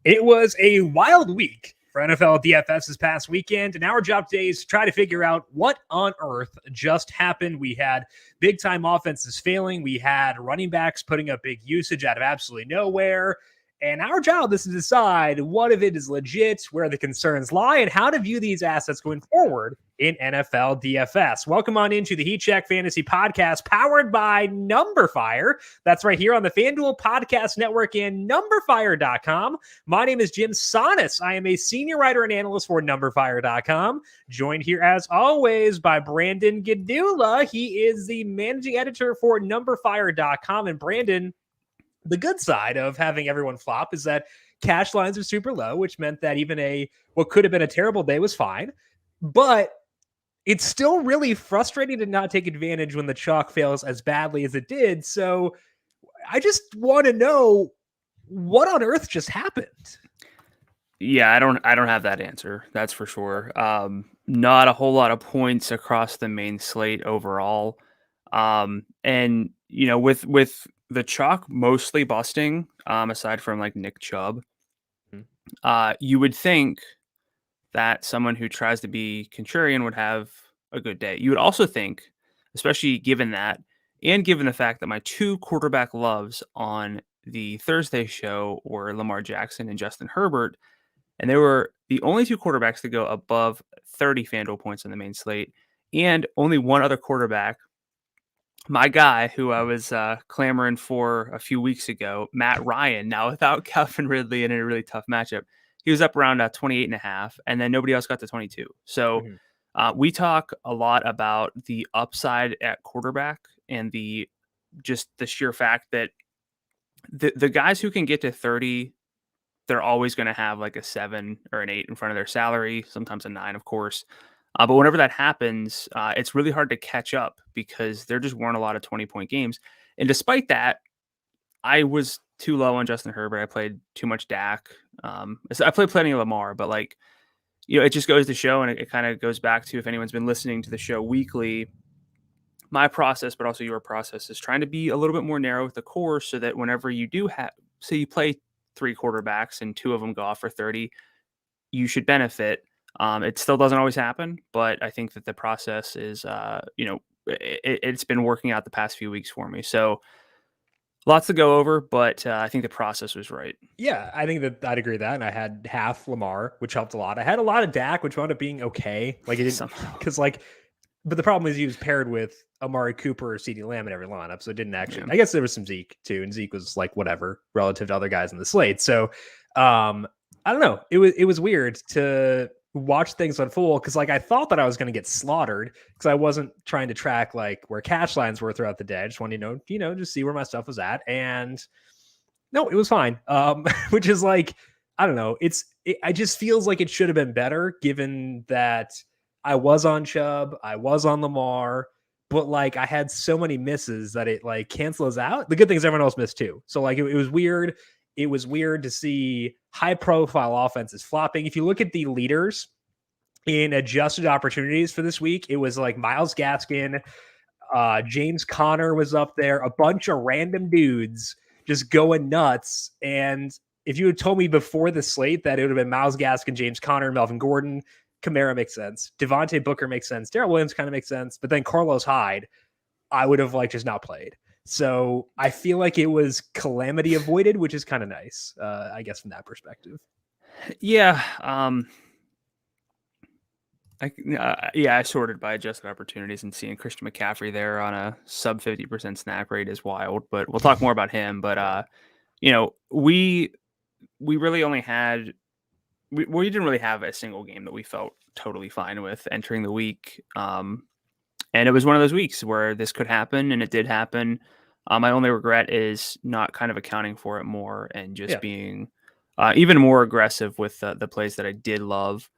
It was a wild week for NFL DFS this past weekend, and our job today is to try to figure out what on earth just happened. We had big-time offenses failing. We had running backs putting up big usage out of absolutely nowhere. And our job is to decide what of it is legit, where the concerns lie, and how to view these assets going forward in NFL DFS. Welcome on into the Heat Check Fantasy Podcast, powered by numberFire. That's right here on the FanDuel Podcast Network and numberFire.com. My name is Jim Sonis. I am a senior writer and analyst for numberFire.com. Joined here, as always, by Brandon Gadula. He is the managing editor for numberFire.com. And Brandon, the good side of having everyone flop is that cash lines are super low, which meant that even what could have been a terrible day was fine. But it's still really frustrating to not take advantage when the chalk fails as badly as it did. So I just want to know what on earth just happened. Yeah, I don't have that answer. That's for sure. Not a whole lot of points across the main slate overall. And you know, with the chalk mostly busting, aside from like Nick Chubb, you would think that someone who tries to be contrarian would have a good day. You would also think, especially given that, and given the fact that my two quarterback loves on the Thursday show were Lamar Jackson and Justin Herbert, and they were the only two quarterbacks to go above 30 FanDuel points on the main slate, and only one other quarterback, my guy who I was clamoring for a few weeks ago, Matt Ryan, now without Calvin Ridley and in a really tough matchup, he was up around 28.5, and then nobody else got to 22. So we talk a lot about the upside at quarterback and the sheer fact that the guys who can get to 30, they're always going to have like a 7 or an 8 in front of their salary, sometimes a 9, of course. But whenever that happens, it's really hard to catch up because there just weren't a lot of 20-point games. And despite that, I was too low on Justin Herbert. I played too much Dak. I played plenty of Lamar, but like, you know, it just goes to show, and it kind of goes back to, if anyone's been listening to the show weekly, my process, but also your process, is trying to be a little bit more narrow with the core so that whenever you do have, say you play 3 quarterbacks and 2 of them go off for 30, you should benefit. It still doesn't always happen, but I think that the process is, it's been working out the past few weeks for me. So lots to go over, but I think the process was right. Yeah, I think that I'd agree with that. And I had half Lamar, which helped a lot. I had a lot of Dak, which wound up being okay. Like it didn't, because but the problem is he was paired with Amari Cooper or CeeDee Lamb in every lineup, so it didn't actually. Yeah. I guess there was some Zeke too, and Zeke was like whatever relative to other guys in the slate. So I don't know. It was weird to watch things unfold because like I thought that I was going to get slaughtered because I wasn't trying to track like where cash lines were throughout the day. I just wanted to just see where my stuff was at, and no, it was fine. Which is like, I don't know. It just feels like it should have been better given that I was on Chubb, I was on Lamar, but like I had so many misses that it like cancels out. The good thing is everyone else missed too. So like it was weird. It was weird to see high profile offenses flopping. If you look at the leaders in adjusted opportunities for this week, it was like Myles Gaskin, James Conner was up there, a bunch of random dudes just going nuts. And if you had told me before the slate that it would have been Myles Gaskin, James Conner, Melvin Gordon, Kamara makes sense, Devontae Booker makes sense, Darrell Williams kind of makes sense, but then Carlos Hyde, I would have like just not played. So I feel like it was calamity avoided, which is kind of nice, I guess, from that perspective. Yeah. I sorted by adjusted opportunities, and seeing Christian McCaffrey there on a sub 50% snap rate is wild, but we'll talk more about him. But, we really only had, we didn't really have a single game that we felt totally fine with entering the week. And it was one of those weeks where this could happen, and it did happen. My only regret is not kind of accounting for it more and just being even more aggressive with the plays that I did love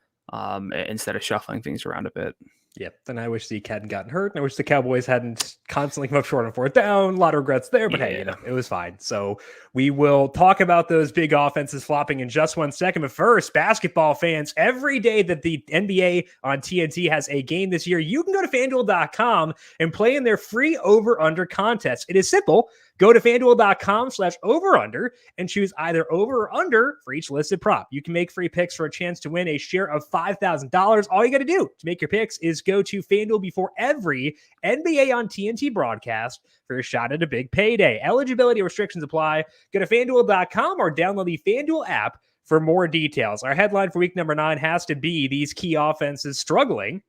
instead of shuffling things around a bit. Yep. And I wish Zeke hadn't gotten hurt. And I wish the Cowboys hadn't constantly come up short on fourth down. A lot of regrets there, but hey, it was fine. So we will talk about those big offenses flopping in just 1 second. But first, basketball fans, every day that the NBA on TNT has a game this year, you can go to FanDuel.com and play in their free over-under contest. It is simple. Go to FanDuel.com/over-under and choose either over or under for each listed prop. You can make free picks for a chance to win a share of $5,000. All you got to do to make your picks is go to FanDuel before every NBA on TNT broadcast for a shot at a big payday. Eligibility restrictions apply. Go to FanDuel.com or download the FanDuel app for more details. Our headline for week number 9 has to be these key offenses struggling.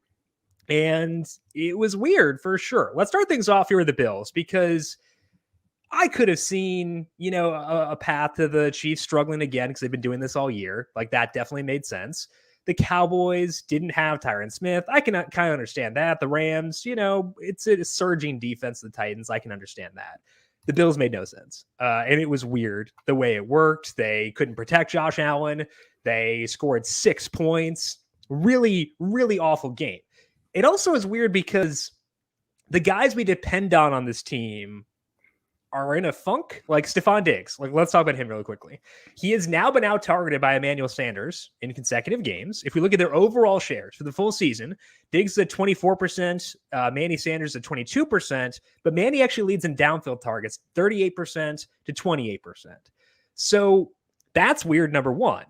And it was weird for sure. Let's start things off here with the Bills, because I could have seen, a path to the Chiefs struggling again because they've been doing this all year. Like, that definitely made sense. The Cowboys didn't have Tyron Smith. I can kind of understand that. The Rams, it's a surging defense of the Titans. I can understand that. The Bills made no sense. And it was weird the way it worked. They couldn't protect Josh Allen. They scored 6 points. Really, really awful game. It also is weird because the guys we depend on this team are in a funk, like Stephon Diggs. Like, let's talk about him really quickly. He has now been out-targeted by Emmanuel Sanders in consecutive games. If we look at their overall shares for the full season, Diggs is at 24%, Manny Sanders at 22%, but Manny actually leads in downfield targets, 38% to 28%. So that's weird, number one.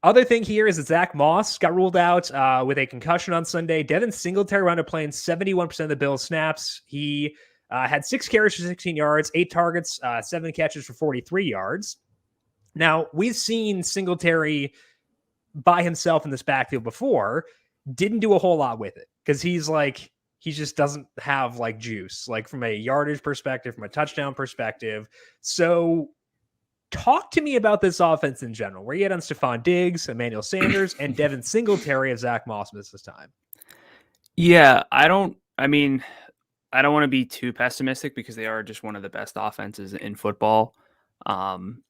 Other thing here is that Zach Moss got ruled out with a concussion on Sunday. Devon Singletary wound up playing 71% of the Bills' snaps. He had 6 carries for 16 yards, 8 targets, 7 catches for 43 yards. Now, we've seen Singletary by himself in this backfield before. Didn't do a whole lot with it because he just doesn't have like juice, like from a yardage perspective, from a touchdown perspective. So talk to me about this offense in general. Where you at on Stephon Diggs, Emmanuel Sanders, and Devon Singletary if Zach Moss missed this time? Yeah, I don't want to be too pessimistic because they are just one of the best offenses in football. And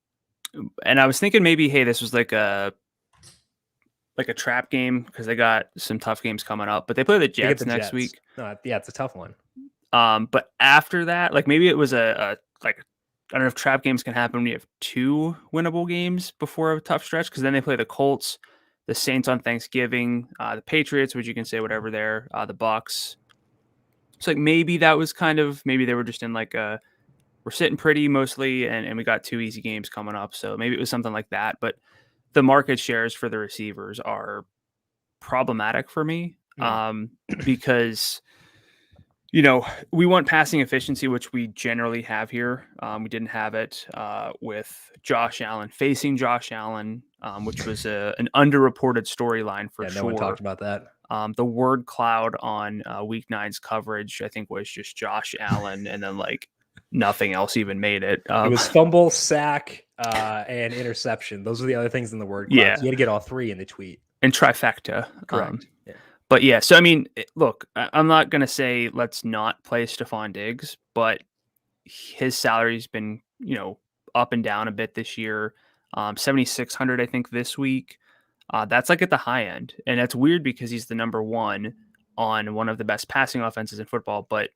I was thinking maybe, hey, this was like a trap game because they got some tough games coming up, but they play the Jets next week. Yeah, it's a tough one. But after that, like maybe it was I don't know if trap games can happen when you have 2 winnable games before a tough stretch, because then they play the Colts, the Saints on Thanksgiving, the Patriots, which you can say whatever there, the Bucks. So like maybe that was maybe they were just in we're sitting pretty mostly, and we got 2 easy games coming up. So maybe it was something like that. But the market shares for the receivers are problematic for me because, we want passing efficiency, which we generally have here. We didn't have it with Josh Allen, facing Josh Allen, which was an underreported storyline for sure. No one talked about that. The word cloud on Week 9's coverage, I think, was just Josh Allen, and then nothing else even made it. It was fumble, sack, and interception. Those are the other things in the word cloud. Yeah. So you had to get all 3 in the tweet. And trifecta. Correct. Yeah. But yeah, so I mean, look, I'm not going to say let's not play Stephon Diggs, but his salary's been, up and down a bit this year. 7,600, I think, this week. That's at the high end. And that's weird because he's the number 1 on one of the best passing offenses in football, but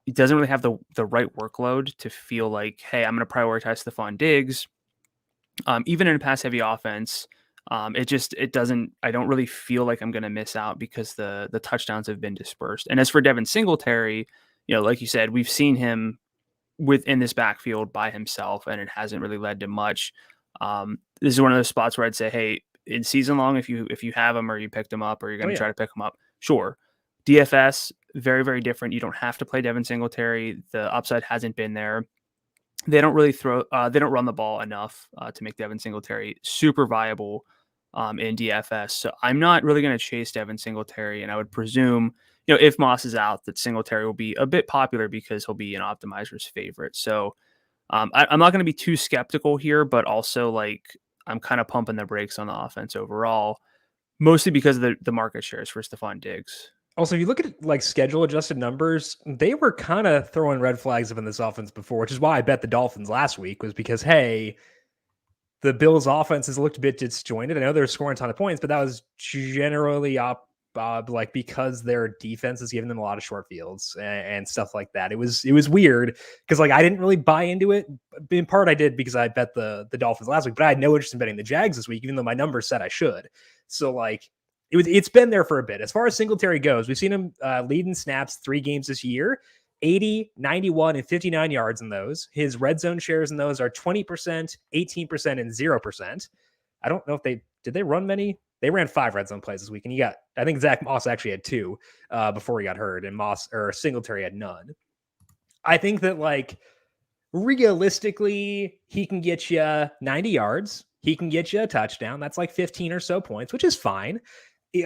he doesn't really have the right workload to feel like, hey, I'm going to prioritize Stephon Diggs. Even in a pass heavy offense, it doesn't, I don't really feel like I'm going to miss out because the touchdowns have been dispersed. And as for Devon Singletary, like you said, we've seen him within this backfield by himself, and it hasn't really led to much. This is one of those spots where I'd say, hey, in season long, if you have him or you picked him up or you're going to try to pick him up, sure. DFS, very, very different. You don't have to play Devon Singletary. The upside hasn't been there. They don't really they don't run the ball enough to make Devon Singletary super viable in DFS. So I'm not really going to chase Devon Singletary, and I would presume, if Moss is out, that Singletary will be a bit popular because he'll be an optimizer's favorite. So I'm not going to be too skeptical here, but also I'm kind of pumping the brakes on the offense overall, mostly because of the market shares for Stephon Diggs. Also, if you look at schedule adjusted numbers, they were kind of throwing red flags up in this offense before, which is why I bet the Dolphins last week, was because, hey, the Bills offense has looked a bit disjointed. I know they're scoring a ton of points, but that was generally like because their defense is giving them a lot of short fields and stuff like that. It was weird because like I didn't really buy into it. In part I did because I bet the Dolphins last week, but I had no interest in betting the Jags this week, even though my numbers said I should. So like it's been there for a bit. As far as Singletary goes, we've seen him lead in snaps 3 games this year, 80, 91, and 59 yards in those. His red zone shares in those are 20%, 18%, and 0%. I don't know if did they run many? They ran 5 red zone plays this week, and I think Zach Moss actually had 2 before he got hurt, and Singletary had none. I think that like realistically, he can get you 90 yards. He can get you a touchdown. That's like 15 or so points, which is fine.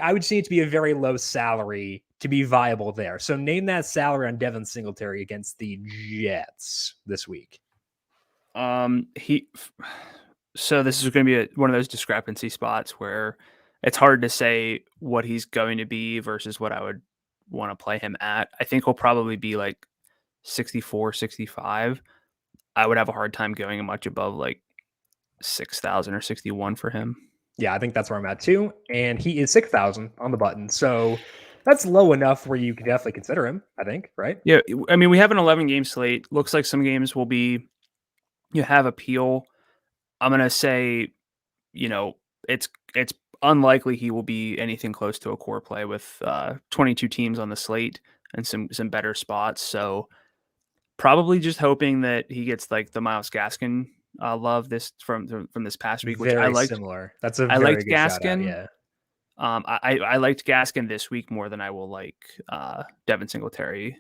I would say it to be a very low salary to be viable there. So name that salary on Devon Singletary against the Jets this week. So this is going to be one of those discrepancy spots where it's hard to say what he's going to be versus what I would want to play him at. I think he'll probably be like 64, 65. I would have a hard time going much above like 6,000 or 61 for him. Yeah, I think that's where I'm at too. And he is 6,000 on the button. So that's low enough where you can definitely consider him, I think, right? Yeah. I mean, we have an 11 game slate. Looks like some games will be, you have appeal. I'm going to say, it's unlikely he will be anything close to a core play with 22 teams on the slate and some better spots. So probably just hoping that he gets like the Myles Gaskin love this from this past week, which I liked. Similar. That's a very good Gaskin. Shout Yeah. out, I liked Gaskin this week more than I will like Devon Singletary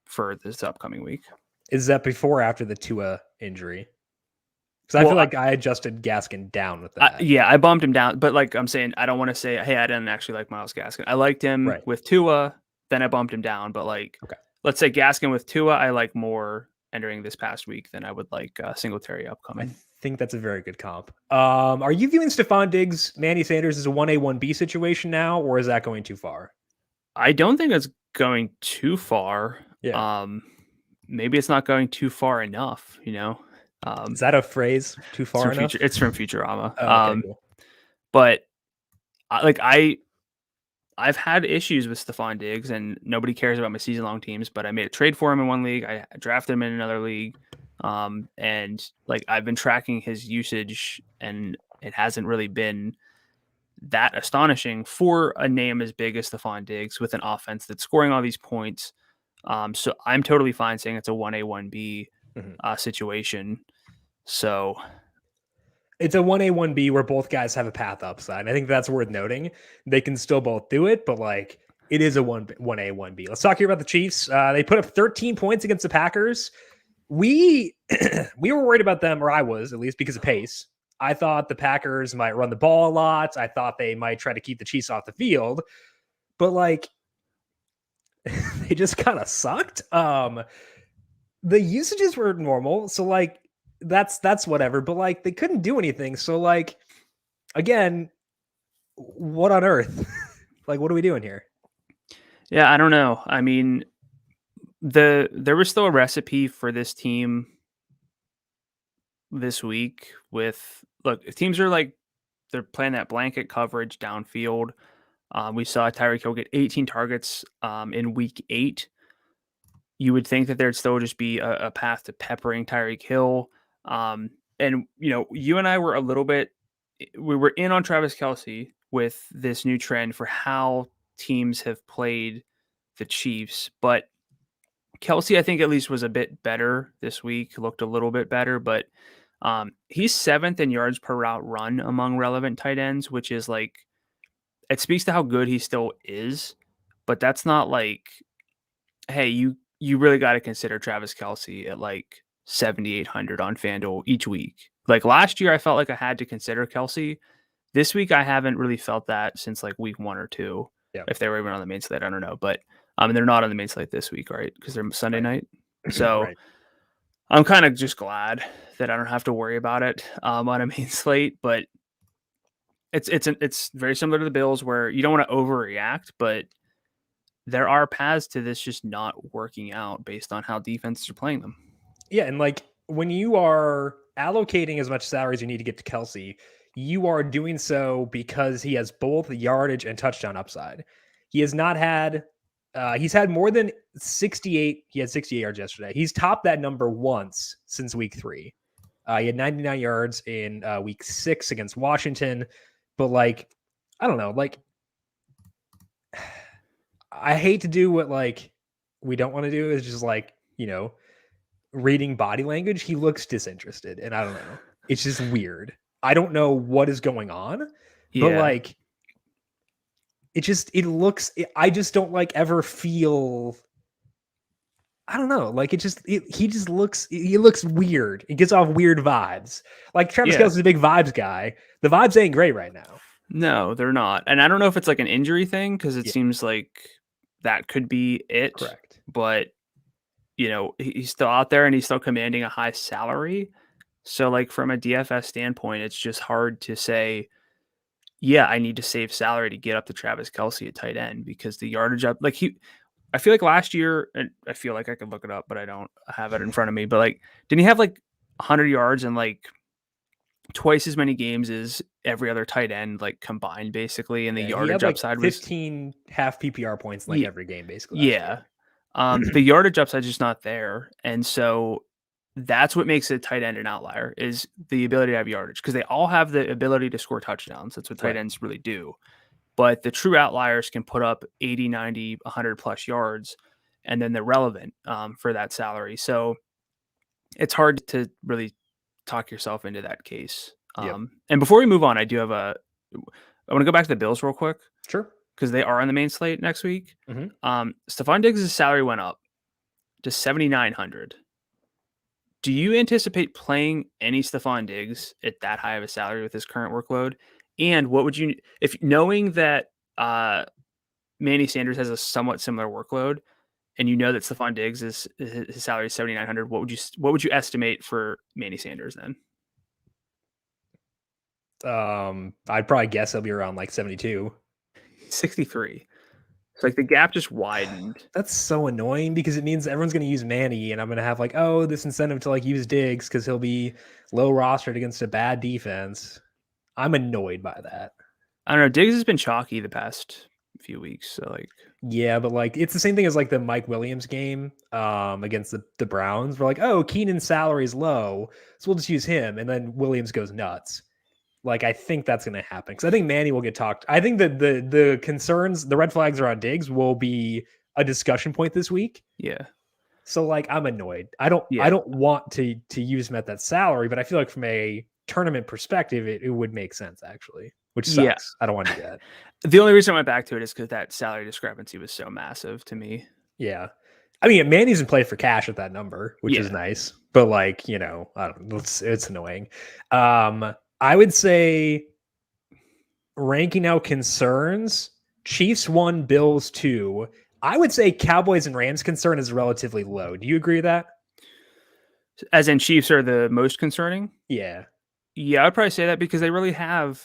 for this upcoming week. Is that before or after the Tua injury? Because I feel like I adjusted Gaskin down with that. I bumped him down, but like I'm saying, I don't want to say, hey, I didn't actually like Myles Gaskin. I liked him with Tua, then I bumped him down. But like, let's say Gaskin with Tua, I like more entering this past week than I would like Singletary upcoming. I think that's a very good comp. Are you viewing Stephon Diggs, Manny Sanders as a 1A, 1B situation now, or is that going too far? I don't think it's going too far. Yeah. Maybe it's not going too far enough, Is that a phrase? Too far enough? It's from Futurama. Okay, cool. But I've had issues with Stephon Diggs, and nobody cares about my season-long teams. But I made a trade for him in one league. I drafted him in another league, and like I've been tracking his usage, and it hasn't really been that astonishing for a name as big as Stephon Diggs with an offense that's scoring all these points. So I'm totally fine saying it's a 1A, 1B situation. So it's a 1A, 1B where both guys have a path upside. I think that's worth noting. They can still both do it, but like it is a 1A, 1B. Let's talk here about the Chiefs. They put up 13 points against the Packers. We were worried about them, or I was at least, because of pace. I thought the Packers might run the ball a lot. I thought they might try to keep the Chiefs off the field, but like they just kind of sucked. The usages were normal, so like that's whatever, but like they couldn't do anything. So like again, what on earth? Like what are we doing here? Yeah, I don't know. I mean, there was still a recipe for this team this week with if teams are like they're playing that blanket coverage downfield. We saw Tyreek Hill get 18 targets in week 8. You would think that there'd still just be a path to peppering Tyreek Hill. And, you and I were we were in on Travis Kelce with this new trend for how teams have played the Chiefs. But Kelce, I think at least was a bit better this week, looked a little bit better, but he's 7th in yards per route run among relevant tight ends, which is like, it speaks to how good he still is, but that's not like, hey, you really got to consider Travis Kelce at like 7,800 on FanDuel each week. Like last year, I felt like I had to consider Kelce. This week, I haven't really felt that since like week 1 or 2. Yeah. If they were even on the main slate, I don't know. But they're not on the main slate this week, right? Because they're Sunday night. So I'm kind of just glad that I don't have to worry about it on a main slate. But it's very similar to the Bills where you don't want to overreact, but there are paths to this just not working out based on how defenses are playing them. Yeah, and like when you are allocating as much salary as you need to get to Kelce, you are doing so because he has both yardage and touchdown upside. He has not had. He's had more than 68. He had 68 yards yesterday. He's topped that number once since week 3. He had 99 yards in week 6 against Washington. But like, I don't know. Like, I hate to do what like we don't want to do is just like, reading body language. He looks disinterested, and I don't know. It's just weird. I don't know what is going on, but like, I just don't like ever feel, I don't know. Like he looks weird. He gets off weird vibes. Like Travis Kelce's a big vibes guy. The vibes ain't great right now. No, they're not. And I don't know if it's like an injury thing, because it seems like that could be it. Correct. But, he's still out there and he's still commanding a high salary. So like from a DFS standpoint, it's just hard to say, I need to save salary to get up to Travis Kelce at tight end, because the yardage up, like I feel like last year, and I feel like I could look it up, but I don't have it in front of me. But like, didn't he have like 100 yards and like twice as many games as every other tight end, like combined, basically? And the yardage upside was 15 half PPR points in like every game, basically. Yeah. The yardage upside is just not there. And so that's what makes a tight end an outlier, is the ability to have yardage, because they all have the ability to score touchdowns. That's what tight ends really do. But the true outliers can put up 80, 90, 100 plus yards, and then they're relevant for that salary. So it's hard to really talk yourself into that case. And before we move on, I want to go back to the Bills real quick. Sure. Because they are on the main slate next week. Mm-hmm. Stephon Diggs' salary went up to $7,900. Do you anticipate playing any Stephon Diggs at that high of a salary with his current workload? And what would you, if knowing that Manny Sanders has a somewhat similar workload, and that Stephon Diggs his salary is $7,900, what would you estimate for Manny Sanders then? I'd probably guess he'll be around like 72. 63. It's like the gap just widened. That's so annoying, because it means everyone's going to use Manny, and I'm going to have like, this incentive to like use Diggs because he'll be low rostered against a bad defense. I'm annoyed by that. I don't know. Diggs has been chalky the past few weeks. So like, yeah, but like it's the same thing as like the Mike Williams game against the Browns. We're like, Keenan's salary is low, so we'll just use him, and then Williams goes nuts. Like, I think that's going to happen, because I think Manny will get talked. I think that the concerns, the red flags around Diggs will be a discussion point this week. Yeah. So like, I'm annoyed. I don't want to use him at that salary, but I feel like from a tournament perspective, it would make sense actually, which sucks. Yeah. I don't want to do that. The only reason I went back to it is because that salary discrepancy was so massive to me. Yeah. I mean, Manny's in play for cash at that number, which is nice, but like, I don't know, it's annoying. I would say, ranking out concerns, Chiefs 1, Bills 2. I would say Cowboys and Rams concern is relatively low. Do you agree with that? As in Chiefs are the most concerning? Yeah. Yeah, I would probably say that, because they really have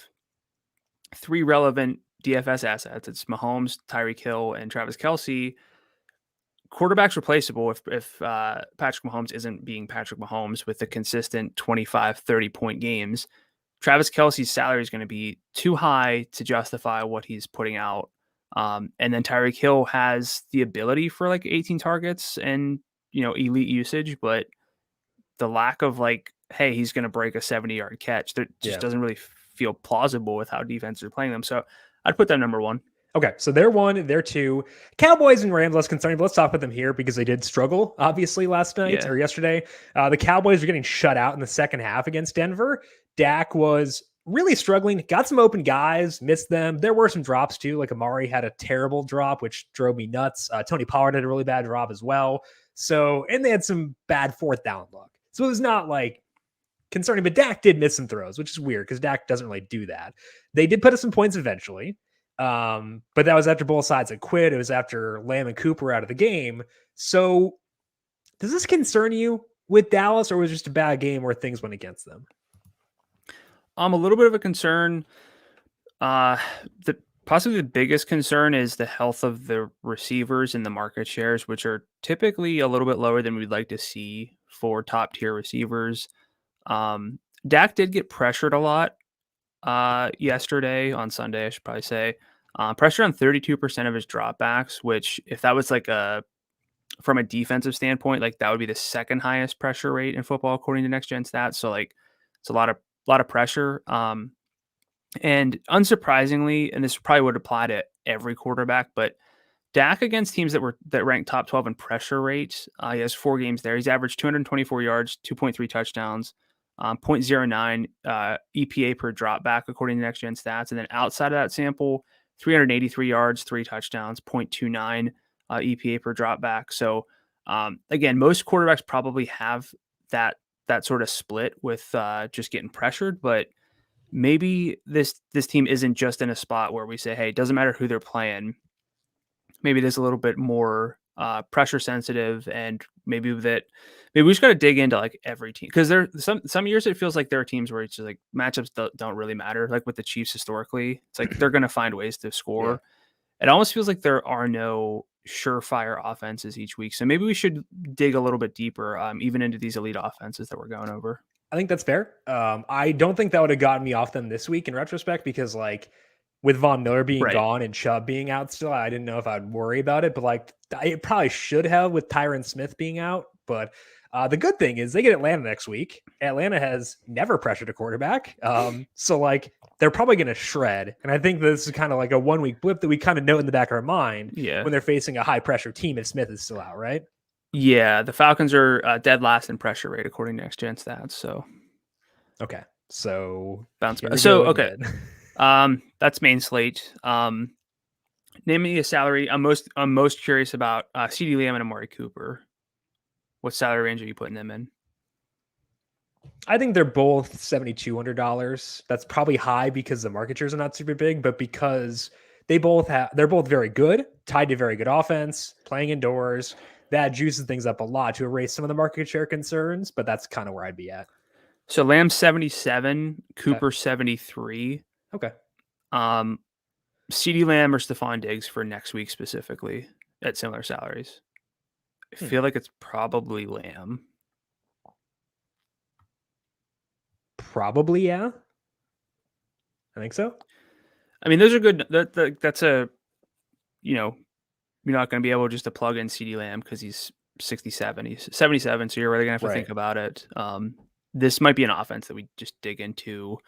3 relevant DFS assets. It's Mahomes, Tyreek Hill, and Travis Kelce. Quarterback's replaceable if Patrick Mahomes isn't being Patrick Mahomes with the consistent 25, 30-point games. Travis Kelce's salary is going to be too high to justify what he's putting out. And then Tyreek Hill has the ability for like 18 targets and, elite usage, but the lack of like, hey, he's going to break a 70-yard catch, that just doesn't really feel plausible with how defenses are playing them. So I'd put them number 1. Okay, so they're 1, they're 2. Cowboys and Rams, less concerning, but let's talk about them here, because they did struggle, obviously, last night or yesterday. The Cowboys were getting shut out in the second half against Denver. Dak was really struggling, got some open guys, missed them. There were some drops too, like Amari had a terrible drop, which drove me nuts. Tony Pollard had a really bad drop as well. So, and they had some bad fourth down luck. So it was not like concerning, but Dak did miss some throws, which is weird because Dak doesn't really do that. They did put us some points eventually. But that was after both sides had quit. It was after Lamb and Cooper out of the game. So does this concern you with Dallas, or was it just a bad game where things went against them? A little bit of a concern. Possibly the biggest concern is the health of the receivers and the market shares, which are typically a little bit lower than we'd like to see for top tier receivers. Dak did get pressured a lot yesterday, on Sunday, I should probably say. Pressure on 32% of his dropbacks, which if that was like from a defensive standpoint, like that would be the second highest pressure rate in football according to Next Gen Stats. So like it's a lot of pressure. And unsurprisingly, and this probably would apply to every quarterback, but Dak against teams that ranked top 12 in pressure rate, he has 4 games there. He's averaged 224 yards, 2.3 touchdowns, 0.09 EPA per drop back according to Next Gen Stats. And then outside of that sample, 383 yards, 3 touchdowns, 0.29 EPA per drop back. So again, most quarterbacks probably have that sort of split with just getting pressured, but maybe this team isn't just in a spot where we say, hey, it doesn't matter who they're playing. Maybe there's a little bit more pressure sensitive, and maybe we just got to dig into like every team, because there some years it feels like there are teams where it's just like matchups don't really matter. Like with the Chiefs historically, it's like they're going to find ways to score. Yeah. It almost feels like there are no surefire offenses each week. So maybe we should dig a little bit deeper, even into these elite offenses that we're going over. I think that's fair. I don't think that would have gotten me off them this week in retrospect, because like with Von Miller being gone and Chubb being out still, I didn't know if I'd worry about it, but like I probably should have with Tyron Smith being out. But the good thing is they get Atlanta next week. Atlanta has never pressured a quarterback. So like they're probably going to shred. And I think this is kind of like a 1 week blip that we kind of know in the back of our mind when they're facing a high pressure team if Smith is still out, right? Yeah, the Falcons are dead last in pressure rate according to Next Gen Stats. So okay, so bounce back. So okay. That's main slate. Name me a salary. I'm most curious about CD Lamb and Amari Cooper. What salary range are you putting them in? I think they're both $7,200. That's probably high because the market shares are not super big, but because they're both very good, tied to very good offense, playing indoors. That juices things up a lot to erase some of the market share concerns, but that's kind of where I'd be at. So Lamb 77, Cooper 73. Okay. CeeDee Lamb or Stephon Diggs for next week specifically at similar salaries. I feel like it's probably Lamb. Probably, yeah. I think so. I mean, those are good. That's a, you're not going to be able just to plug in CeeDee Lamb because he's 67. He's 77, so you're really going to have to think about it. This might be an offense that we just dig into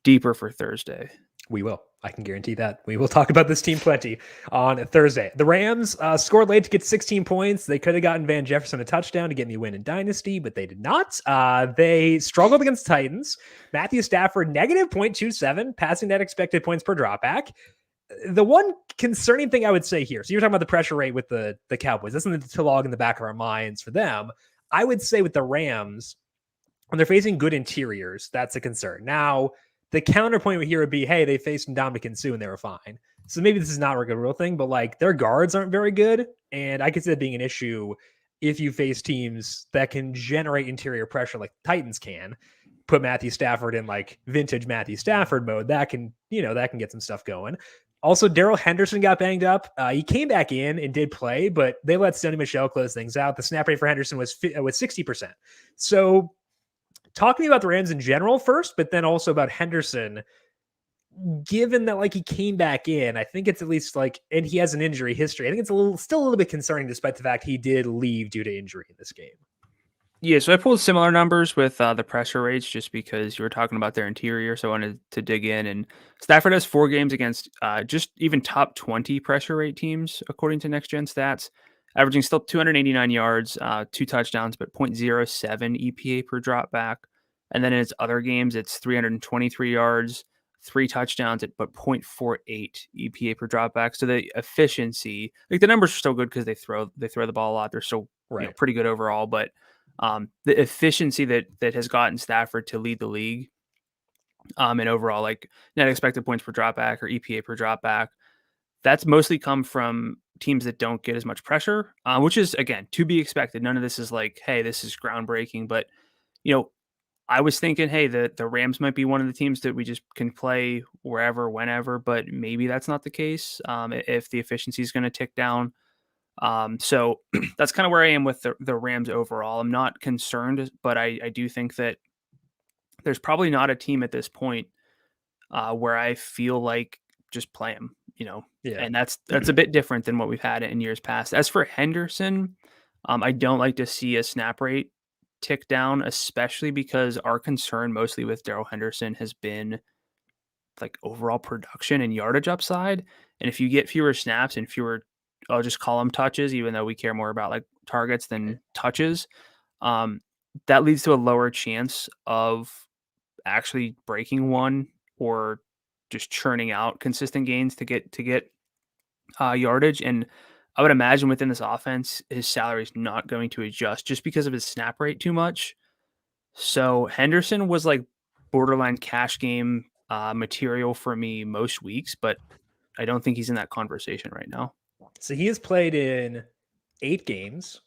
deeper for Thursday. We will. I can guarantee that. We will talk about this team plenty on Thursday. The Rams scored late to get 16 points. They could have gotten Van Jefferson a touchdown to get me a win in Dynasty, but they did not. They struggled against Titans. Matthew Stafford, negative 0.27, passing net expected points per dropback. The one concerning thing I would say here, so you're talking about the pressure rate with the Cowboys. That's something to log in the back of our minds for them. I would say with the Rams, when they're facing good interiors, that's a concern. Now, the counterpoint here would be, hey, they faced Ndamukong Suh and they were fine. So maybe this is not a real thing, but like their guards aren't very good. And I could see that being an issue if you face teams that can generate interior pressure like Titans can. Put Matthew Stafford in like vintage Matthew Stafford mode. That can get some stuff going. Also, Darrell Henderson got banged up. He came back in and did play, but they let Sony Michel close things out. The snap rate for Henderson was 60%. So talk to me about the Rams in general first, but then also about Henderson. Given that like he came back in, I think it's at least like, and he has an injury history. I think it's still a little bit concerning despite the fact he did leave due to injury in this game. Yeah, so I pulled similar numbers with the pressure rates just because you were talking about their interior, so I wanted to dig in. And Stafford has 4 games against just even top 20 pressure rate teams, according to Next Gen Stats, averaging still 289 yards, 2 touchdowns, but 0.07 EPA per drop back. And then in its other games, it's 323 yards, 3 touchdowns, but 0.48 EPA per drop back. So the efficiency, like the numbers are still good because they throw the ball a lot. They're still pretty good overall, but the efficiency that has gotten Stafford to lead the league, and overall like net expected points per drop back or EPA per drop back, that's mostly come from teams that don't get as much pressure, which is again to be expected. None of this is like, hey, this is groundbreaking, but I was thinking, hey, the Rams might be one of the teams that we just can play wherever, whenever, but maybe that's not the case if the efficiency is going to tick down. So that's kind of where I am with the Rams overall. I'm not concerned, but I do think that there's probably not a team at this point where I feel like just play them. And that's a bit different than what we've had in years past. As for Henderson, I don't like to see a snap rate tick down, especially because our concern mostly with Darrell Henderson has been like overall production and yardage upside. And if you get fewer snaps and fewer, I'll just call them touches, even though we care more about like targets than touches, that leads to a lower chance of actually breaking one or just churning out consistent gains to get yardage. And I would imagine within this offense, his salary is not going to adjust just because of his snap rate too much. So Henderson was like borderline cash game material for me most weeks, but I don't think he's in that conversation right now. So he has played in 8 games.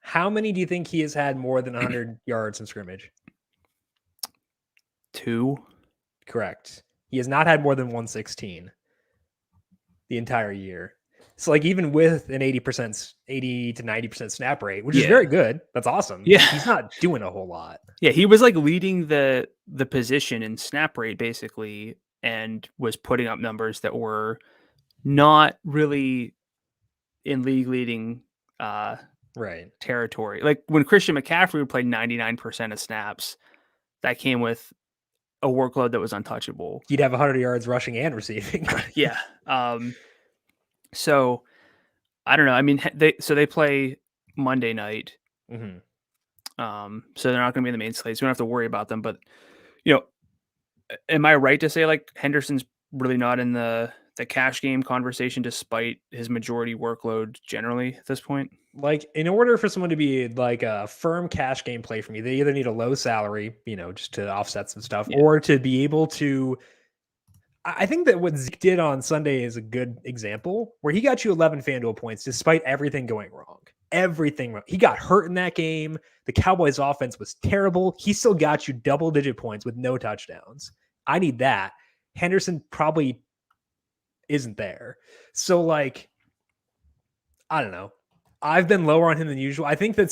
How many do you think he has had more than 100 yards in scrimmage? 2. Correct. He has not had more than 116 the entire year. So like even with an 80 to 90% snap rate, which is very good. That's awesome. Yeah. He's not doing a whole lot. Yeah, he was like leading the position in snap rate basically, and was putting up numbers that were not really in league leading territory. Like when Christian McCaffrey would play 99% of snaps, that came with a workload that was untouchable. He'd have 100 yards rushing and receiving. Yeah. So I don't know. I mean, they play Monday night. Mm-hmm. So they're not going to be in the main slate. So we don't have to worry about them. But, am I right to say like Henderson's really not in the cash game conversation despite his majority workload generally at this point? Like in order for someone to be like a firm cash game play for me, they either need a low salary, just to offset some stuff, or to be able to. I think that what Zeke did on Sunday is a good example where he got you 11 FanDuel points despite everything going wrong. Everything wrong. He got hurt in that game. The Cowboys offense was terrible. He still got you double-digit points with no touchdowns. I need that. Henderson probably isn't there. So, like, I don't know. I've been lower on him than usual. I think that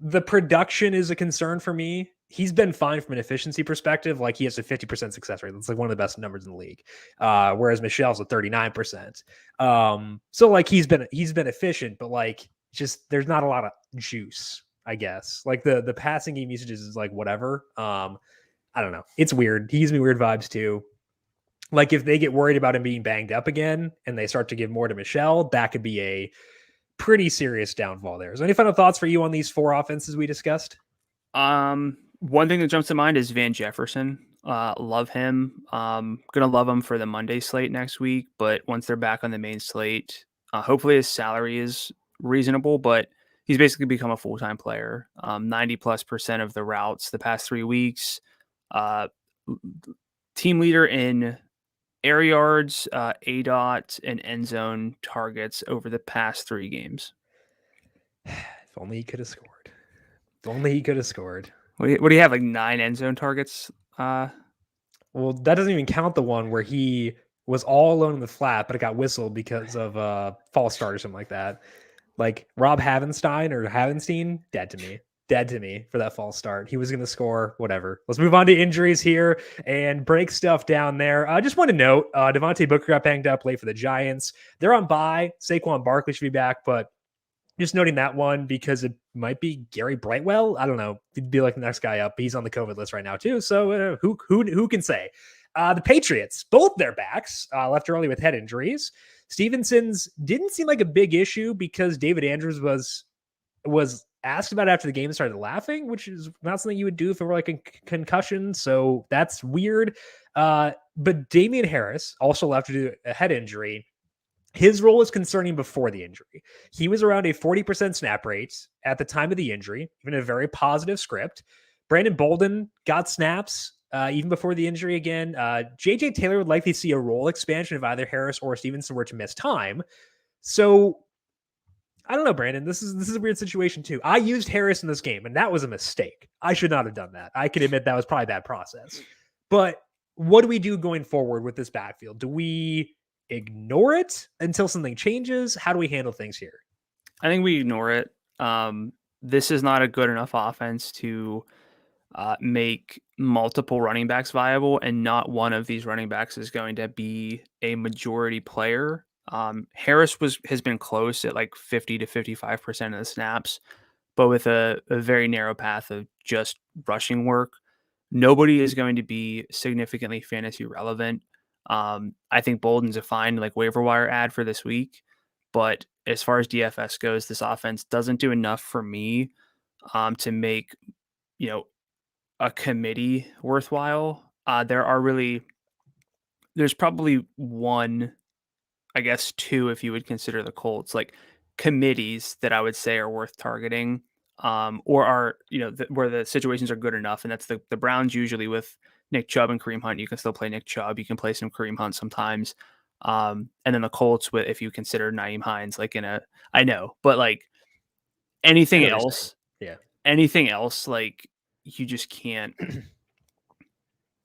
the production is a concern for me. He's been fine from an efficiency perspective. Like he has a 50% success rate. That's like one of the best numbers in the league. Whereas Michelle's at 39%. So like he's been efficient, but like just there's not a lot of juice, I guess. Like the passing game usage is like whatever. I don't know. It's weird. He gives me weird vibes too. Like if they get worried about him being banged up again and they start to give more to Michelle, that could be a pretty serious downfall there. Is there any final thoughts for you on these 4 offenses we discussed? One thing that jumps to mind is Van Jefferson. Love him. Gonna love him for the Monday slate next week, but once they're back on the main slate, hopefully his salary is reasonable, but he's basically become a full-time player. 90+% of the routes the past 3 weeks. Team leader in air yards, ADOT, and end zone targets over the past 3 games. If only he could have scored. If only he could have scored. What do you have, like 9 end zone targets? Well, that doesn't even count the one where he was all alone in the flat, but it got whistled because of a false start or something like that. Like Rob Havenstein, dead to me for that false start. He was going to score, whatever. Let's move on to injuries here and break stuff down there. I just want to note, Devontae Booker got banged up late for the Giants. They're on bye. Saquon Barkley should be back, but just noting that one because it might be Gary Brightwell. I don't know. He'd be like the next guy up. He's on the COVID list right now too. So who can say? The Patriots, both their backs left early with head injuries. Stevenson's didn't seem like a big issue because David Andrews was asked about it after the game and started laughing, which is not something you would do if it were like a concussion. So that's weird. But Damian Harris also left due to a head injury. His role is concerning before the injury. He was around a 40% snap rate at the time of the injury, even a very positive script. Brandon Bolden got snaps even before the injury again. JJ Taylor would likely see a role expansion if either Harris or Stevenson were to miss time. So I don't know, Brandon. This is a weird situation too. I used Harris in this game, and that was a mistake. I should not have done that. I can admit that was probably a bad process. But what do we do going forward with this backfield? Do we ignore it until something changes? How do we handle things here? I think we ignore it. This is not a good enough offense to make multiple running backs viable, and not one of these running backs is going to be a majority player. Harris has been close at like 50 to 55% of the snaps, but with a very narrow path of just rushing work. Nobody is going to be significantly fantasy relevant. I think Bolden's a fine like waiver wire ad for this week, but as far as DFS goes, this offense doesn't do enough for me to make a committee worthwhile. There's probably one, I guess two, if you would consider the Colts, like committees that I would say are worth targeting, or are, where the situations are good enough. And that's the Browns usually with Nick Chubb and Kareem Hunt. You can still play Nick Chubb. You can play some Kareem Hunt sometimes. And then the Colts, if you consider Nyheim Hines, I know, but like anything else, like you just can't.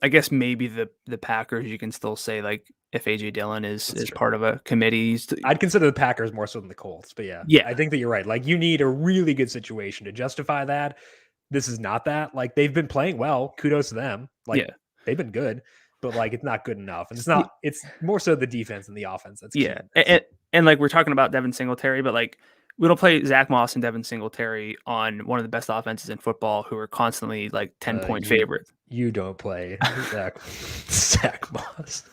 I guess maybe the Packers, you can still say like if AJ Dillon is part of a committee. I'd consider the Packers more so than the Colts, but yeah, I think that you're right. Like you need a really good situation to justify that. This is not that. Like they've been playing well. Kudos to them. Like they've been good, but like it's not good enough. And it's more so the defense and the offense. That's key. And like we're talking about Devon Singletary, but like we don't play Zach Moss and Devon Singletary on one of the best offenses in football who are constantly like 10-point favorites. You don't play Zach Moss.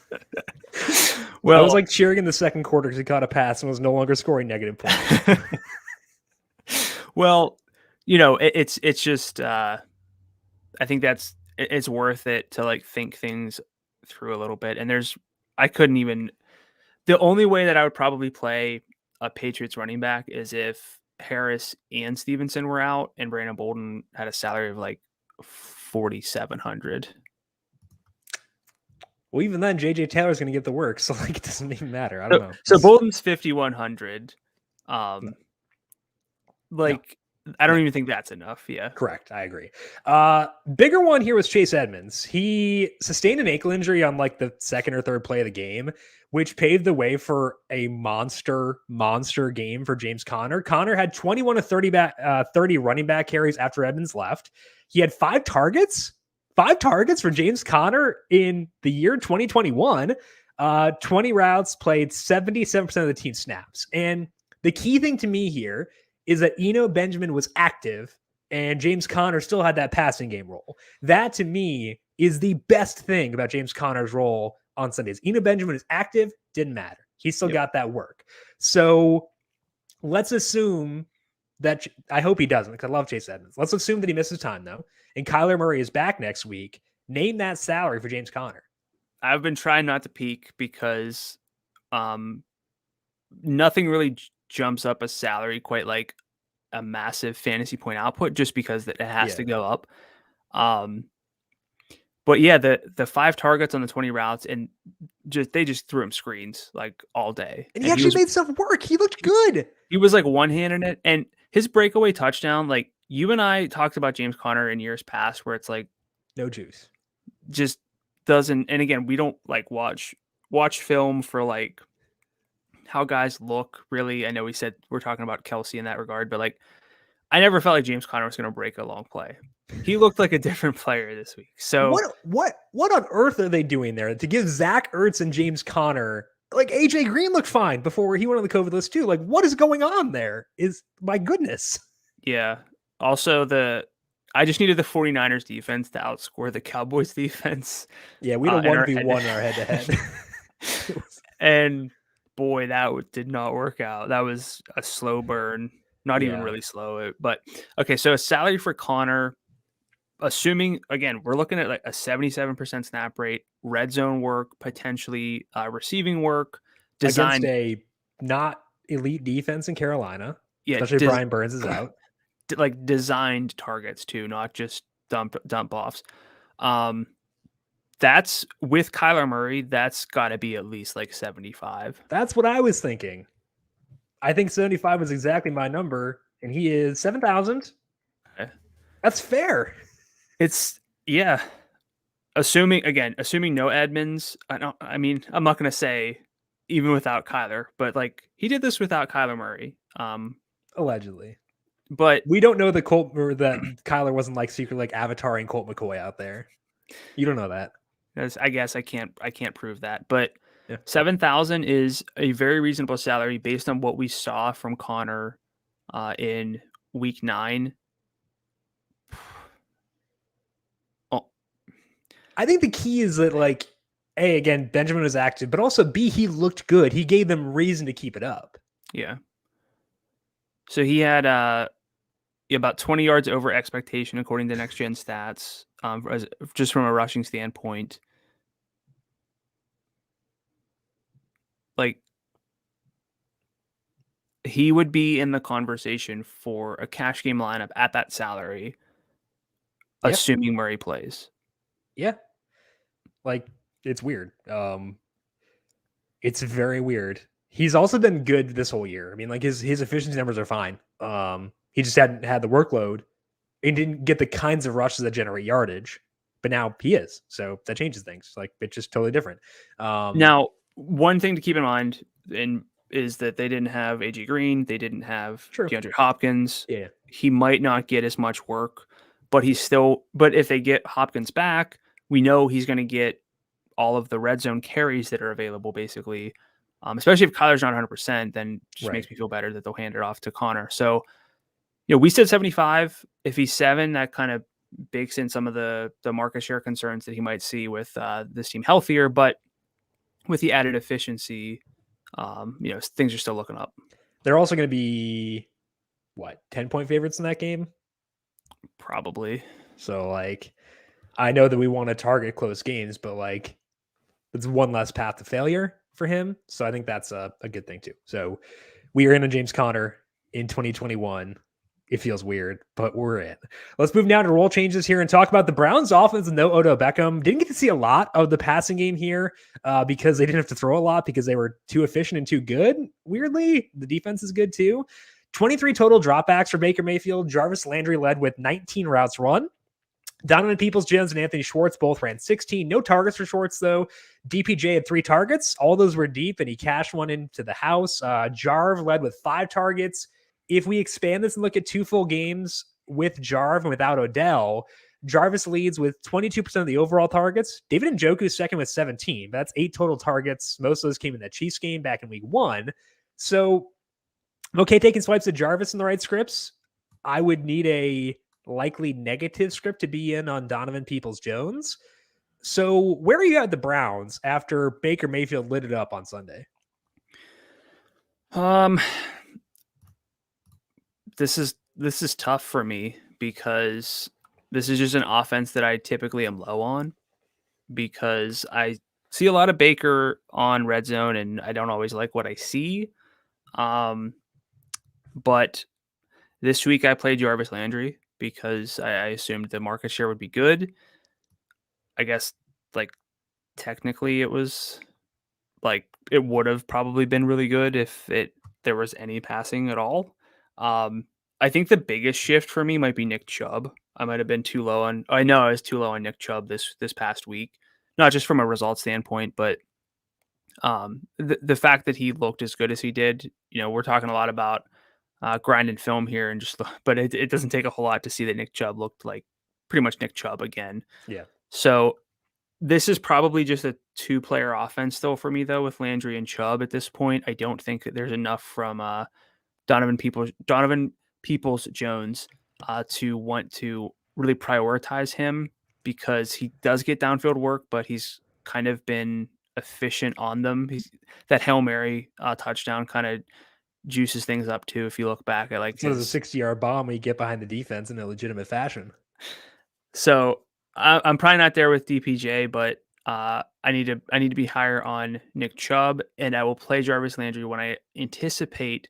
Well, I was like cheering in the second quarter because he caught a pass and was no longer scoring negative points. Well, it's just I think it's worth it to like think things through a little bit. And the only way that I would probably play a Patriots running back is if Harris and Stevenson were out and Brandon Bolden had a salary of like 4,700. Well, even then, JJ Taylor's going to get the work, so like it doesn't even matter. I don't know. So Bolden's 5,100. I don't even think that's enough. Yeah, correct. I agree. Bigger one here was Chase Edmonds. He sustained an ankle injury on like the second or third play of the game, which paved the way for a monster game for James Conner. Conner had 21 to 30 running back carries after Edmonds left. He had 5 targets for James Conner in the year 2021. 20 routes, played 77% of the team snaps. And the key thing to me here is that Eno Benjamin was active and James Conner still had that passing game role. That to me is the best thing about James Conner's role on Sundays. Eno Benjamin is active, didn't matter. He still got that work. So let's assume that, I hope he doesn't because I love Chase Edmonds. Let's assume that he misses time though. And Kyler Murray is back next week. Name that salary for James Conner. I've been trying not to peek because nothing really jumps up a salary quite like a massive fantasy point output just because it has to go up. But yeah, the 5 targets on the 20 routes and they just threw him screens like all day. And he actually made stuff work. He looked good. He was like one-handed it. And his breakaway touchdown, like you and I talked about James Conner in years past where it's like no juice. Just doesn't. And again, we don't like watch film for like how guys look really. I know we said we're talking about Kelsey in that regard, but like I never felt like James Conner was going to break a long play. He looked like a different player this week. So what on earth are they doing there to give Zach Ertz and James Conner? Like AJ Green looked fine before he went on the COVID list too. Like what is going on there? Is my goodness. Yeah. Also I just needed the 49ers defense to outscore the Cowboys defense. Yeah, we don't want to be one in our head-to-head. And boy, that did not work out. That was a slow burn. Not even really slow. But okay, so a salary for Conner, assuming, again, we're looking at like a 77% snap rate, red zone work, potentially receiving work, designed against a not elite defense in Carolina. Yeah, especially Brian Burns is out. Like designed targets too, not just dump offs. That's with Kyler Murray. That's got to be at least like 75. That's what I was thinking. I think 75 was exactly my number, and he is 7,000. Okay. That's fair. It's Assuming no Edmonds. I'm not going to say even without Kyler, but like he did this without Kyler Murray. Allegedly. But we don't know that Kyler wasn't like secretly like avataring Colt McCoy out there. You don't know that. I guess I can't prove that. But Yeah. 7,000 is a very reasonable salary based on what we saw from Connor in week 9. Oh, I think the key is that like A, again, Benjamin was active, but also B, he looked good. He gave them reason to keep it up. yeah. So he had about 20 yards over expectation according to Next Gen Stats, just from a rushing standpoint. Like, he would be in the conversation for a cash game lineup at that salary, assuming Murray plays. Yeah. Like, it's weird. It's very weird. He's also been good this whole year. I mean, like his efficiency numbers are fine. He just hadn't had the workload and didn't get the kinds of rushes that generate yardage. But now he is. So that changes things. Like, it's just totally different. Now, one thing to keep in mind is that they didn't have AJ Green. They didn't have DeAndre Hopkins. Yeah. He might not get as much work, but if they get Hopkins back, we know he's going to get all of the red zone carries that are available, basically. Especially if Kyler's not 100%, then just makes me feel better that they'll hand it off to Connor. So, we said 75. If he's 7, that kind of bakes in some of the market share concerns that he might see with this team healthier. But with the added efficiency, things are still looking up. They're also going to be 10-point favorites in that game? Probably. So like, I know that we want to target close games, but like, it's one less path to failure for him. So I think that's a good thing too. So we are in on James Conner in 2021. It feels weird, but we're in. Let's move now to role changes here and talk about the Browns offense. No Odell Beckham. Didn't get to see a lot of the passing game here because they didn't have to throw a lot because they were too efficient and too good. Weirdly, the defense is good too. 23 total dropbacks for Baker Mayfield. Jarvis Landry led with 19 routes run. Donovan Peoples-Jones and Anthony Schwartz both ran 16. No targets for Schwartz, though. DPJ had 3 targets. All those were deep, and he cashed one into the house. Jarv led with 5 targets. If we expand this and look at 2 full games with Jarv and without Odell, Jarvis leads with 22% of the overall targets. David Njoku second with 17. That's 8 total targets. Most of those came in that Chiefs game back in week 1. So I'm okay taking swipes at Jarvis in the right scripts. I would need a likely negative script to be in on Donovan Peoples-Jones. So where are you at the Browns after Baker Mayfield lit it up on Sunday? This is tough for me because this is just an offense that I typically am low on because I see a lot of Baker on red zone and I don't always like what I see. But this week I played Jarvis Landry because I assumed the market share would be good. I guess like technically it was like it would have probably been really good if there was any passing at all. I think the biggest shift for me might be Nick Chubb. I might have been too low on. I know I was too low on Nick Chubb this past week, not just from a result standpoint, but the fact that he looked as good as he did. We're talking a lot about grinding film here, and but it doesn't take a whole lot to see that Nick Chubb looked like pretty much Nick Chubb again. Yeah. So this is probably just a 2-player offense still for me though with Landry and Chubb at this point. I don't think that there's enough from Donovan Peoples-Jones to want to really prioritize him because he does get downfield work, but he's kind of been efficient on them. That Hail Mary touchdown kind of juices things up too. If you look back at like a 60-yard bomb when you get behind the defense in a legitimate fashion. So I'm probably not there with DPJ, but I need to be higher on Nick Chubb, and I will play Jarvis Landry when I anticipate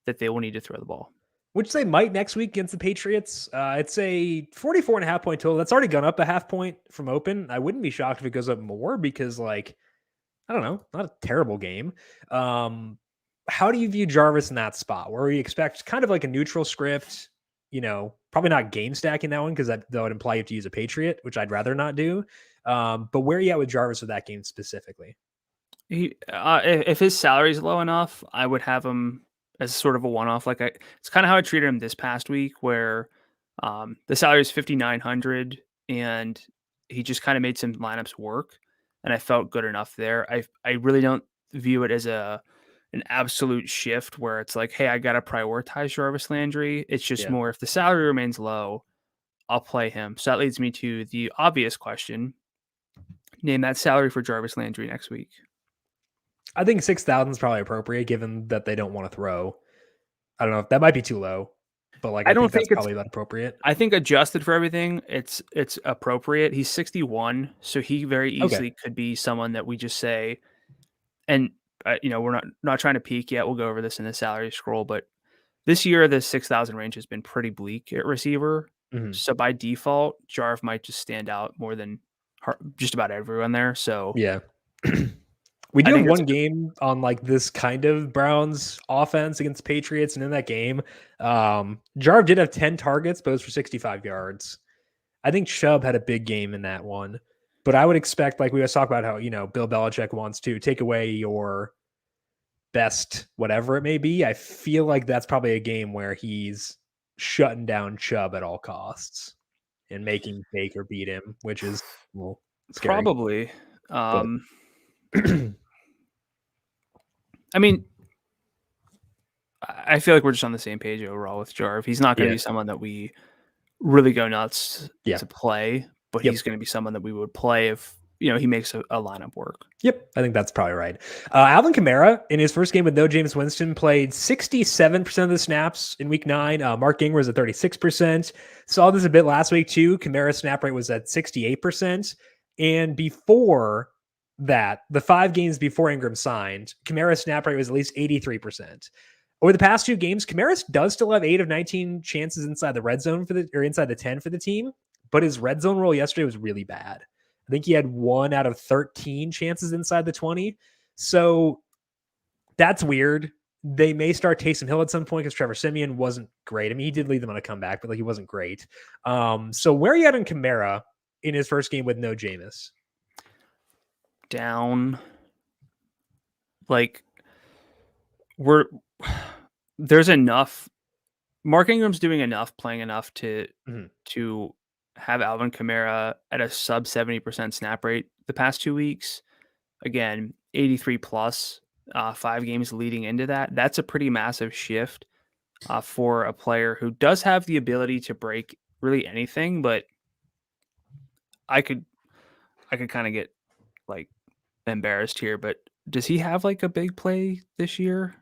that they will need to throw the ball. Which they might next week against the Patriots. It's a 44.5 point total. That's already gone up a half point from open. I wouldn't be shocked if it goes up more because, like, I don't know, not a terrible game. How do you view Jarvis in that spot where we expect kind of like a neutral script? Probably not game stacking that one because that would imply you have to use a Patriot, which I'd rather not do. But where are you at with Jarvis with that game specifically? If his salary is low enough, I would have him as sort of a one-off. Like it's kind of how I treated him this past week, where the salary is 5,900, and he just kind of made some lineups work, and I felt good enough there. I really don't view it as an absolute shift where it's like, hey, I got to prioritize Jarvis Landry. It's just more if the salary remains low, I'll play him. So that leads me to the obvious question. Name that salary for Jarvis Landry next week. I think 6,000 is probably appropriate given that they don't want to throw. I don't know if that might be too low, but like I don't think that's probably about appropriate. I think adjusted for everything, it's appropriate. He's 61, so he very easily could be someone that we just say, and we're not trying to peak yet. We'll go over this in the salary scroll, but this year the 6,000 range has been pretty bleak at receiver. Mm-hmm. So by default, Jarv might just stand out more than just about everyone there. So yeah. We do have one game on like this kind of Browns offense against Patriots, and in that game, Jarv did have 10 targets, but it was for 65 yards. I think Chubb had a big game in that one, but I would expect, like we always talk about how, Bill Belichick wants to take away your best, whatever it may be. I feel like that's probably a game where he's shutting down Chubb at all costs and making Baker beat him, which is scary. Probably. I mean, I feel like we're just on the same page overall with Jarv. He's not going to be someone that we really go nuts to play, but he's going to be someone that we would play if he makes a lineup work. Yep, I think that's probably right. Alvin Kamara, in his first game with no Jameis Winston, played 67% of the snaps in Week 9. Mark Ingram was at 36%. Saw this a bit last week too. Kamara's snap rate was at 68%. And before that, the 5 games before Ingram signed, Kamara's snap rate was at least 83%. Over the past 2 games, Kamara does still have 8 of 19 chances inside the red zone inside the 10 for the team, but his red zone roll yesterday was really bad. I think he had 1 out of 13 chances inside the 20. So that's weird. They may start Taysom Hill at some point because Trevor Siemian wasn't great. I mean, he did lead them on a comeback, but like he wasn't great. So where are you at on Kamara in his first game with no Jameis? Down. Like there's enough. Mark Ingram's doing enough, playing enough to have Alvin Kamara at a sub 70% snap rate the past 2 weeks. Again, 83 plus 5 games leading into that. That's a pretty massive shift for a player who does have the ability to break really anything, but I could kind of get like embarrassed here, but does he have like a big play this year?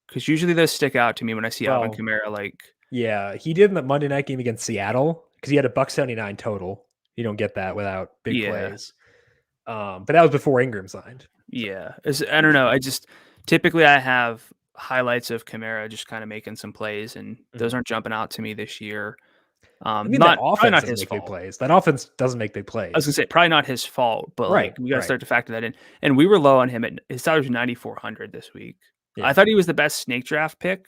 Because usually those stick out to me when I see Alvin Kamara. Yeah, he did in the Monday night game against Seattle because he had a $179 total. You don't get that without big plays. But that was before Ingram signed. Yeah, I don't know. I just typically I have highlights of Kamara just kind of making some plays, and those aren't jumping out to me this year. I mean, that offense doesn't make big plays. That offense doesn't make big plays. I was gonna say probably not his fault, but we got to start to factor that in. And we were low on him at his salary was 9,400 this week. Yeah. I thought he was the best snake draft pick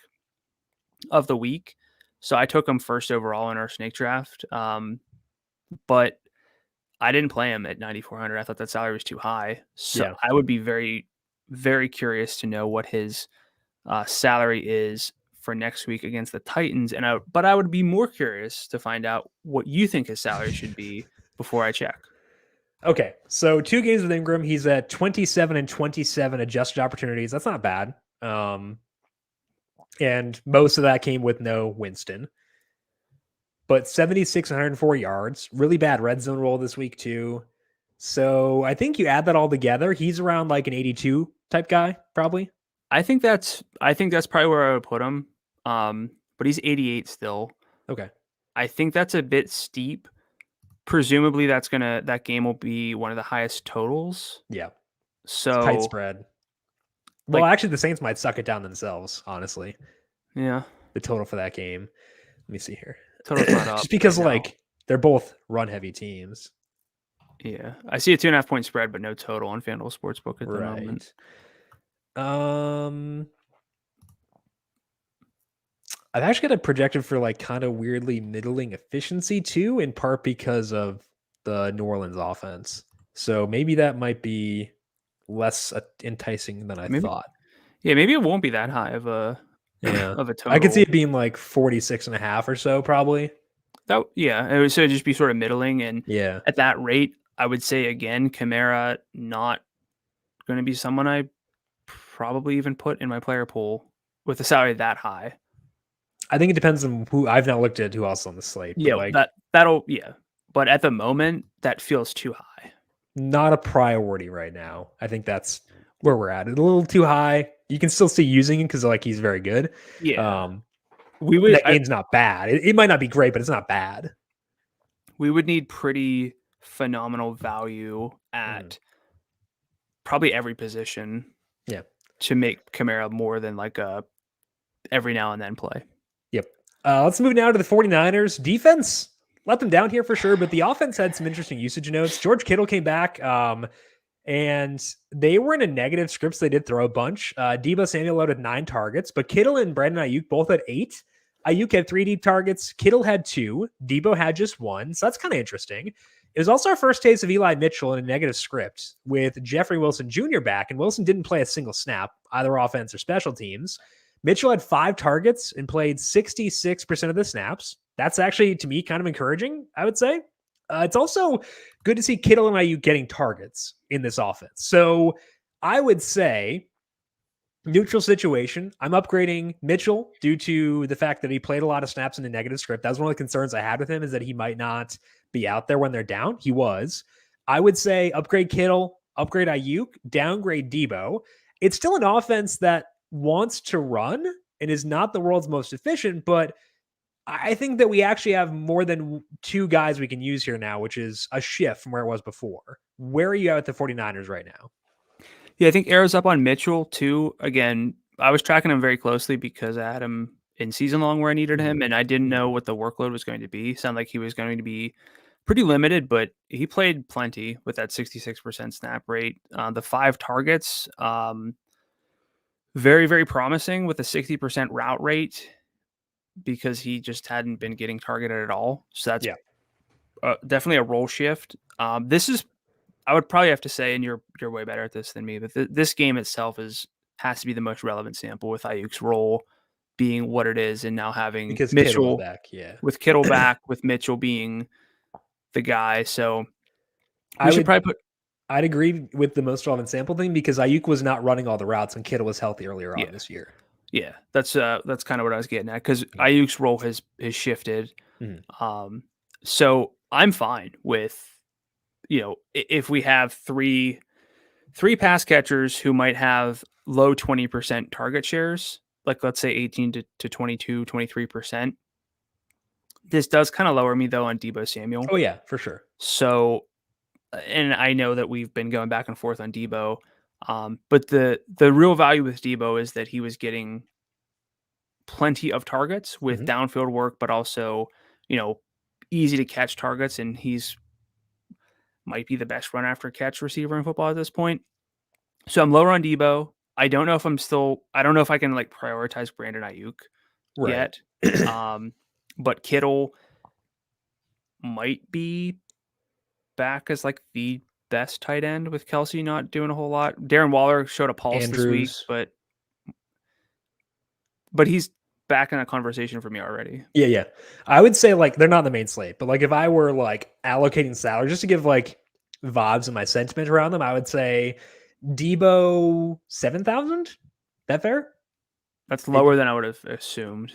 of the week, so I took him first overall in our snake draft. But I didn't play him at 9,400. I thought that salary was too high. So I would be very, very curious to know what his salary is for next week against the Titans. But I would be more curious to find out what you think his salary should be before I check. Okay, so 2 games with Ingram, he's at 27 and 27 adjusted opportunities. That's not bad. And most of that came with no Winston. But 76, 104 yards, really bad red zone roll this week too. So I think you add that all together, he's around like an 82 type guy, probably. I think that's probably where I would put him. But he's 88 still. Okay. I think that's a bit steep. Presumably that game will be one of the highest totals. Yeah. So it's tight spread. Well, actually the Saints might suck it down themselves, honestly. Yeah. The total for that game. Let me see here. Total's not up. Just because they're both run heavy teams. Yeah. I see a 2.5 point spread, but no total on FanDuel Sportsbook at the moment. I've actually got it projected for like kind of weirdly middling efficiency too, in part because of the New Orleans offense. So maybe that might be less enticing than I thought. Yeah, maybe it won't be that high of a Yeah. of a total. I could see it being like 46.5 or so, probably. It would just be sort of middling. And Yeah. at that rate, I would say again, Kamara not going to be someone I probably even put in my player pool with a salary that high. I think it depends on who. I've not looked at who else on the slate. Yeah, that'll. But at the moment, that feels too high. Not a priority right now. I think that's where we're at. It's a little too high. You can still see using him because like he's very good. Yeah, that game's not bad. It might not be great, but it's not bad. We would need pretty phenomenal value at probably every position. Yeah, to make Kamara more than like a every now and then play. Yep. Let's move now to the 49ers. Defense let them down here for sure, but the offense had some interesting usage notes. George Kittle came back, and they were in a negative script, so they did throw a bunch. Deebo Samuel loaded 9 targets, but Kittle and Brandon Ayuk both had 8. Ayuk had 3 deep targets. Kittle had 2. Deebo had just 1, so that's kind of interesting. It was also our first taste of Eli Mitchell in a negative script with Jeffrey Wilson Jr. back, and Wilson didn't play a single snap, either offense or special teams. Mitchell had 5 targets and played 66% of the snaps. That's actually, to me, kind of encouraging, I would say. It's also good to see Kittle and Ayuk getting targets in this offense. So I would say neutral situation. I'm upgrading Mitchell due to the fact that he played a lot of snaps in a negative script. That was one of the concerns I had with him, is that he might not be out there when they're down. He was. I would say upgrade Kittle, upgrade Ayuk, downgrade Deebo. It's still an offense that wants to run and is not the world's most efficient, but I think that we actually have more than 2 guys we can use here now, which is a shift from where it was before. Where are you at with the 49ers right now? Yeah, I think Arrow's up on Mitchell too. Again, I was tracking him very closely because I had him in season long where I needed him, and I didn't know what the workload was going to be. Sounded like he was going to be pretty limited, but he played plenty with that 66% snap rate. The 5 targets, very, very promising with a 60% route rate because he just hadn't been getting targeted at all. So that's definitely a role shift. This is, I would probably have to say, and you're way better at this than me, but this game itself has to be the most relevant sample with Ayuk's role being what it is, and now having because Mitchell back, with Kittle back, with Mitchell being the guy. So I'd agree with the most relevant sample thing because Ayuk was not running all the routes and Kittle was healthy earlier on this year. Yeah, that's kind of what I was getting at, because Ayuk's role has shifted. So I'm fine with, if we have three pass catchers who might have low 20% target shares, like let's say 18 to 22, 23%. This does kind of lower me though on Deebo Samuel. Oh yeah, for sure. So, and I know that we've been going back and forth on Deebo, but the real value with Deebo is that he was getting plenty of targets with downfield work, but also, easy to catch targets, and he's might be the best run after catch receiver in football at this point. So I'm lower on Deebo. I don't know if I can like prioritize Brandon Ayuk yet. But Kittle might be back as like the best tight end with Kelsey not doing a whole lot. Darren Waller showed a pulse this week, but he's back in a conversation for me already. Yeah. I would say like they're not the main slate, but like if I were like allocating salary just to give like vibes and my sentiment around them, I would say Deebo 7,000. That fair? That's lower than I would have assumed.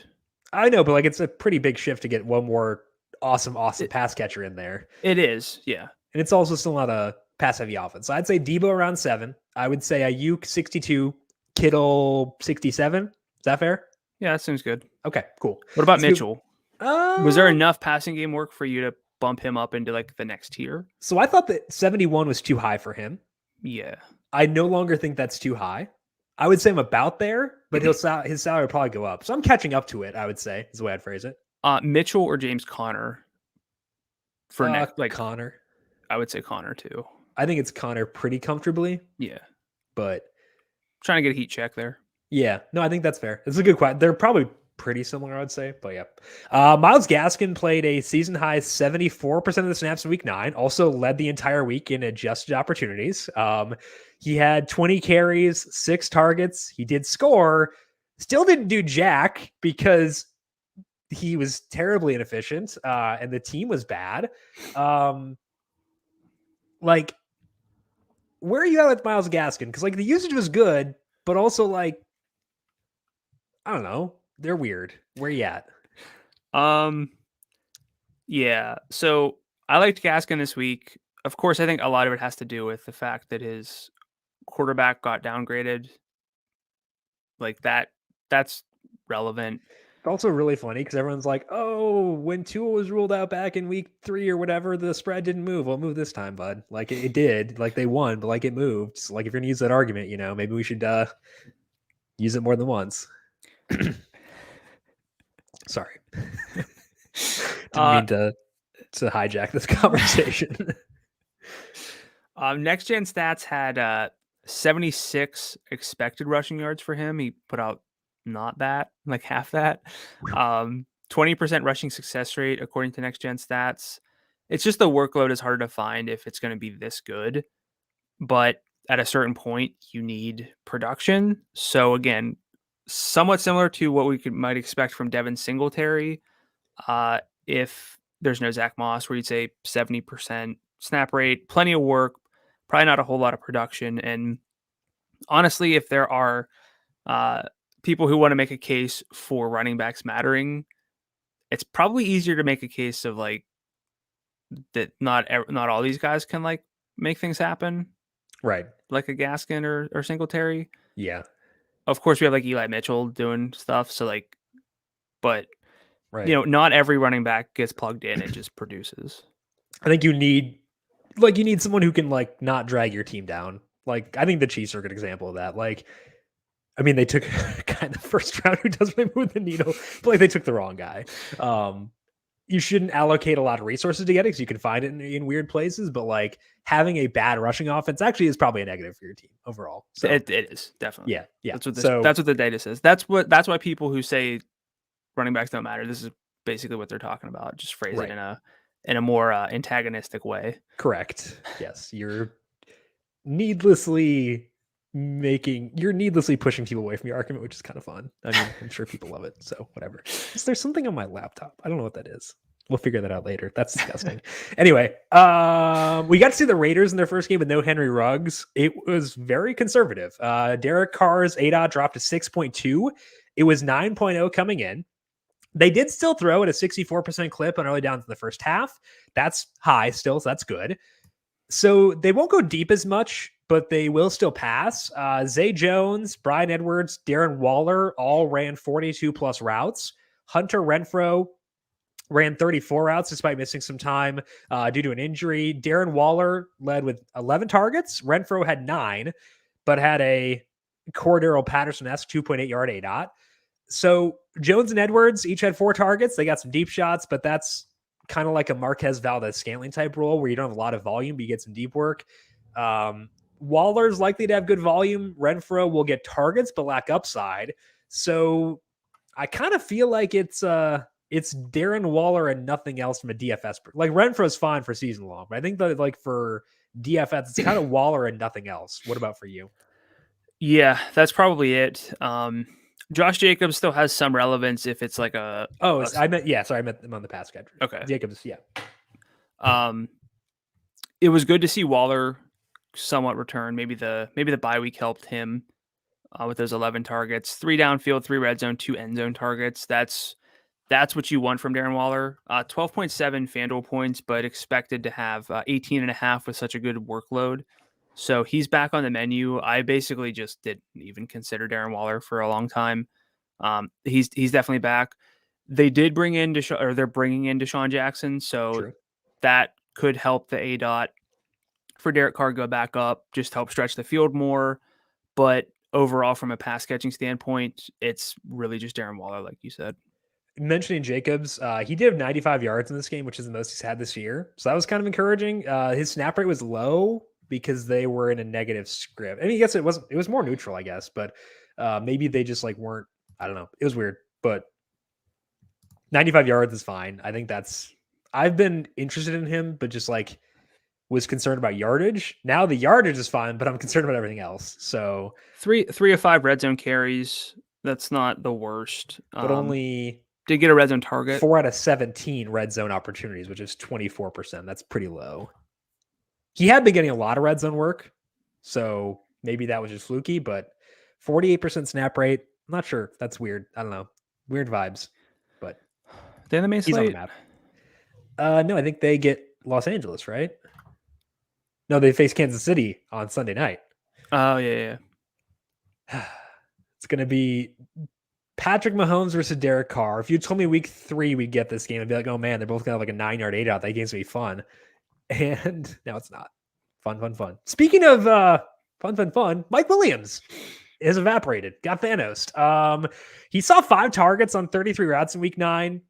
I know, but like it's a pretty big shift to get one more awesome pass catcher in there. It is, yeah. And it's also still not a pass heavy offense. So I'd say Deebo around 7. I would say Ayuk 62, Kittle 67. Is that fair? Yeah, that seems good. Okay, cool. What about Mitchell? Was there enough passing game work for you to bump him up into like the next tier? So I thought that 71 was too high for him. Yeah. I no longer think that's too high. I would say I'm about there, but his salary will probably go up. So I'm catching up to it, I would say, is the way I'd phrase it. Mitchell or James Conner? For next, like Conner. I would say Conner too. I think it's Conner pretty comfortably. Yeah. But trying to get a heat check there. Yeah. No, I think that's fair. It's a good question. They're probably pretty similar, I would say. But yeah. Myles Gaskin played a season high 74% of the snaps in week 9. Also led the entire week in adjusted opportunities. He had 20 carries, 6 targets. He did score, Still didn't do jack because he was terribly inefficient and the team was bad. Like, where are you at with Myles Gaskin? Because like the usage was good, but also like, I don't know, they're weird. Where you at? Yeah. So I liked Gaskin this week. Of course, I think a lot of it has to do with the fact that his quarterback got downgraded. Like that's relevant. It's also really funny because everyone's like, "Oh, when Tua was ruled out back in week 3 or whatever, the spread didn't move. Well, move this time, bud. Like it did. Like they won, but like it moved. So, like if you're gonna use that argument, maybe we should use it more than once." Sorry, didn't mean to hijack this conversation. Next Gen Stats had 76 expected rushing yards for him. He put out not that, like half that. 20% rushing success rate according to Next Gen Stats. It's just the workload is harder to find if it's going to be this good. But at a certain point, you need production. So again, somewhat similar to what we might expect from Devon Singletary. If there's no Zach Moss, where you'd say 70% snap rate, plenty of work, probably not a whole lot of production. And honestly, if there are people who want to make a case for running backs mattering, it's probably easier to make a case of like that not all these guys can like make things happen. Right. Like a Gaskin or Singletary. Yeah. Of course, we have like Eli Mitchell doing stuff. So like, but right. Not every running back gets plugged in and just produces. I think you need someone who can like not drag your team down. Like I think the Chiefs are a good example of that. Like, I mean, they took a guy in the first round who doesn't really move the needle, but like they took the wrong guy. You shouldn't allocate a lot of resources to get it because you can find it in weird places, but like having a bad rushing offense actually is probably a negative for your team overall. So it is definitely. Yeah. That's what the data says. That's why people who say running backs don't matter, this is basically what they're talking about. Just phrase it in a more antagonistic way. Correct. Yes. You're needlessly pushing people away from your argument, which is kind of fun. I mean, I'm sure people love it. So whatever. There's something on my laptop. I don't know what that is. We'll figure that out later. That's disgusting. Anyway, we got to see the Raiders in their first game with no Henry Ruggs. It was very conservative. Derek Carr's ADOT dropped to 6.2. It was 9.0 coming in. They did still throw at a 64% clip on early downs in the first half. That's high still, so that's good. So they won't go deep as much, but they will still pass. Zay Jones, Bryan Edwards, Darren Waller all ran 42 plus routes. Hunter Renfrow ran 34 routes despite missing some time due to an injury. Darren Waller led with 11 targets. Renfrow had 9, but had a Cordero Patterson-esque 2.8 yard ADOT. So Jones and Edwards each had 4 targets. They got some deep shots, but that's kind of like a Marquez Valdez-Scantling type role where you don't have a lot of volume, but you get some deep work. Waller's likely to have good volume. Renfrow will get targets, but lack upside. So I kind of feel like it's Darren Waller and nothing else from a DFS. Like Renfro's fine for season long, but I think that like for DFS, it's kind of Waller and nothing else. What about for you? Yeah, that's probably it. Josh Jacobs still has some relevance if it's like I meant him on the pass catcher. Okay. Jacobs, yeah. It was good to see Waller somewhat return. Maybe the bye week helped him with those 11 targets, 3 downfield, 3 red zone, 2 end zone targets. That's what you want from Darren Waller. 12.7 FanDuel points, but expected to have 18.5 with such a good workload. So he's back on the menu. I basically just didn't even consider Darren Waller for a long time. He's definitely back. They did bring in they're bringing in Deshaun Jackson, so True. That could help the ADOT for Derek Carr go back up, just help stretch the field more. But overall, from a pass catching standpoint, it's really just Darren Waller, like you said. Mentioning Jacobs, he did have 95 yards in this game, which is the most he's had this year. So that was kind of encouraging. His snap rate was low because they were in a negative script. I mean, I guess it was more neutral, I guess, but maybe they just like weren't, I don't know. It was weird, but 95 yards is fine. I think I've been interested in him, but just like was concerned about yardage. Now the yardage is fine, but I'm concerned about everything else. So 3 of 5 red zone carries. That's not the worst. but only did get a red zone target. 4 out of 17 red zone opportunities, which is 24%. That's pretty low. He had been getting a lot of red zone work, so maybe that was just fluky, but 48% snap rate. I'm not sure. That's weird. I don't know. Weird vibes, but They in the main he's slate? on the map. No, I think they get Los Angeles, right? No, they face Kansas City on Sunday night. Oh, yeah. It's going to be Patrick Mahomes versus Derek Carr. If you told me week 3 we'd get this game, I'd be like, oh man, they're both going to have like a 9-yard 8-out. That game's going to be fun. And now it's not. Fun. Speaking of fun, Mike Williams is evaporated. Got Thanos. He saw 5 targets on 33 routes in week 9.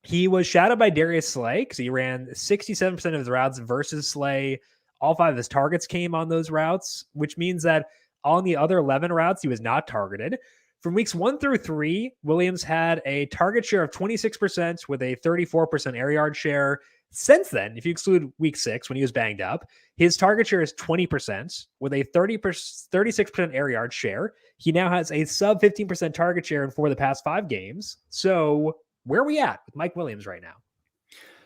He was shadowed by Darius Slay because he ran 67% of his routes versus Slay. All 5 of his targets came on those routes, which means that on the other 11 routes, he was not targeted. From weeks 1 through 3, Williams had a target share of 26% with a 34% air yard share. Since then, if you exclude week 6 when he was banged up, his target share is 20% with a 36% air yard share. He now has a sub 15% target share in 4 of the past 5 games. So where are we at with Mike Williams right now?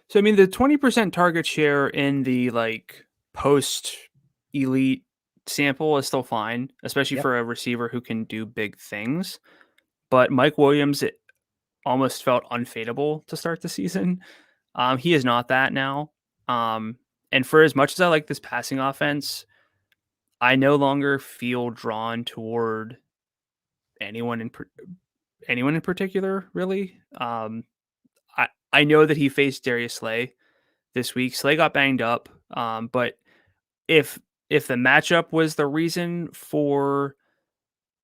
So, I mean, the 20% target share in the post elite sample is still fine, especially for a receiver who can do big things. But Mike Williams, it almost felt unfadable to start the season. He is not that now. And for as much as I like this passing offense, I no longer feel drawn toward anyone in particular, really. I know that he faced Darius Slay this week. Slay got banged up, but if the matchup was the reason for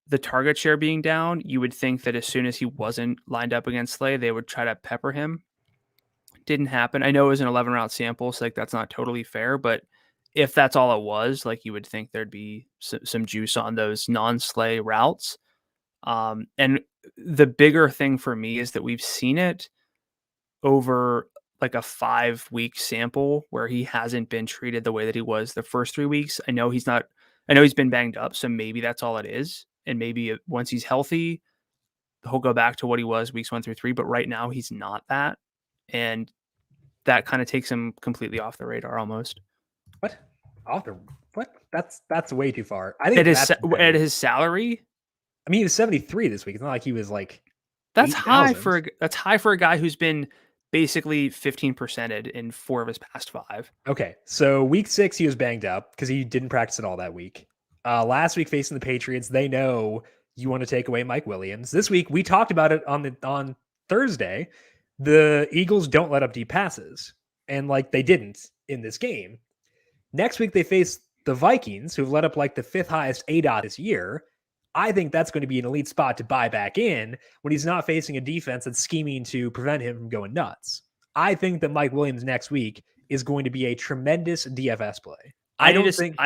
the target share being down, you would think that as soon as he wasn't lined up against Slay, they would try to pepper him. Didn't happen. I know it was an 11 route sample, so that's not totally fair, but if that's all it was, you would think there'd be some juice on those non-Slay routes. And the bigger thing for me is that we've seen it over a 5-week sample where he hasn't been treated the way that he was the first 3 weeks. I know he's been banged up, so maybe that's all it is. And maybe once he's healthy, he'll go back to what he was weeks 1 through 3. But right now he's not that. And that kind of takes him completely off the radar almost. What? What? That's way too far. I think at his salary. I mean, he was 73 this week. It's not like he was that's 8, high for a guy who's been basically 15%ed in 4 of his past 5. Okay, so week 6 he was banged up because he didn't practice at all that week. Last week facing the Patriots, they know you want to take away Mike Williams. This week we talked about it on Thursday. The Eagles don't let up deep passes, and they didn't in this game. Next week they face the Vikings, who've let up the 5th highest ADOT this year. I think that's going to be an elite spot to buy back in when he's not facing a defense that's scheming to prevent him from going nuts. I think that Mike Williams next week is going to be a tremendous DFS play. I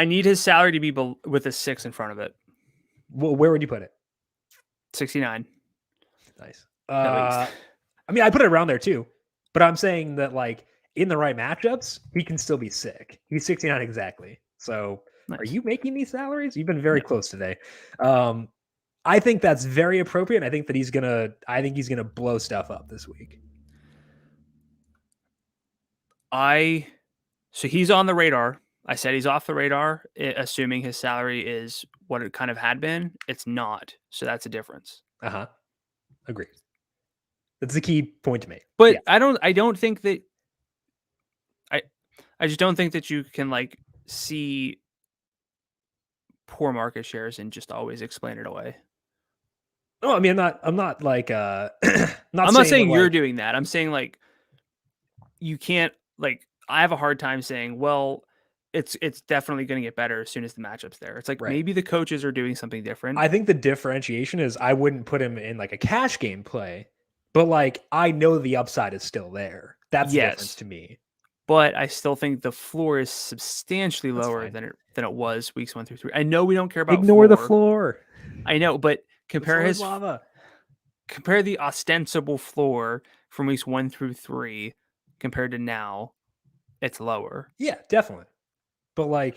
need his salary to be with a 6 in front of it. Well, where would you put it? 69. Nice. I mean, I put it around there too, but I'm saying that in the right matchups, he can still be sick. He's 69 exactly. So nice. Are you making these salaries? You've been very close today. I think that's very appropriate. I think that he's gonna blow stuff up this week. So he's on the radar. I said he's off the radar, assuming his salary is what it kind of had been. It's not. So that's a difference. Agreed. That's the key point to make. But yeah. I don't think that I just don't think that you can see poor market shares and just always explain it away. No, I mean I'm not saying you're doing that. I'm saying you can't I have a hard time saying, well, it's definitely going to get better as soon as the matchup's there. It's right. Maybe the coaches are doing something different. I think the differentiation is I wouldn't put him in a cash game play, but I know the upside is still there. That's the difference to me. But I still think the floor is substantially lower than it was weeks 1 through 3. I know we don't care about the floor. I know, but compare the ostensible floor from weeks 1 through 3 compared to now. It's lower. Yeah, definitely. But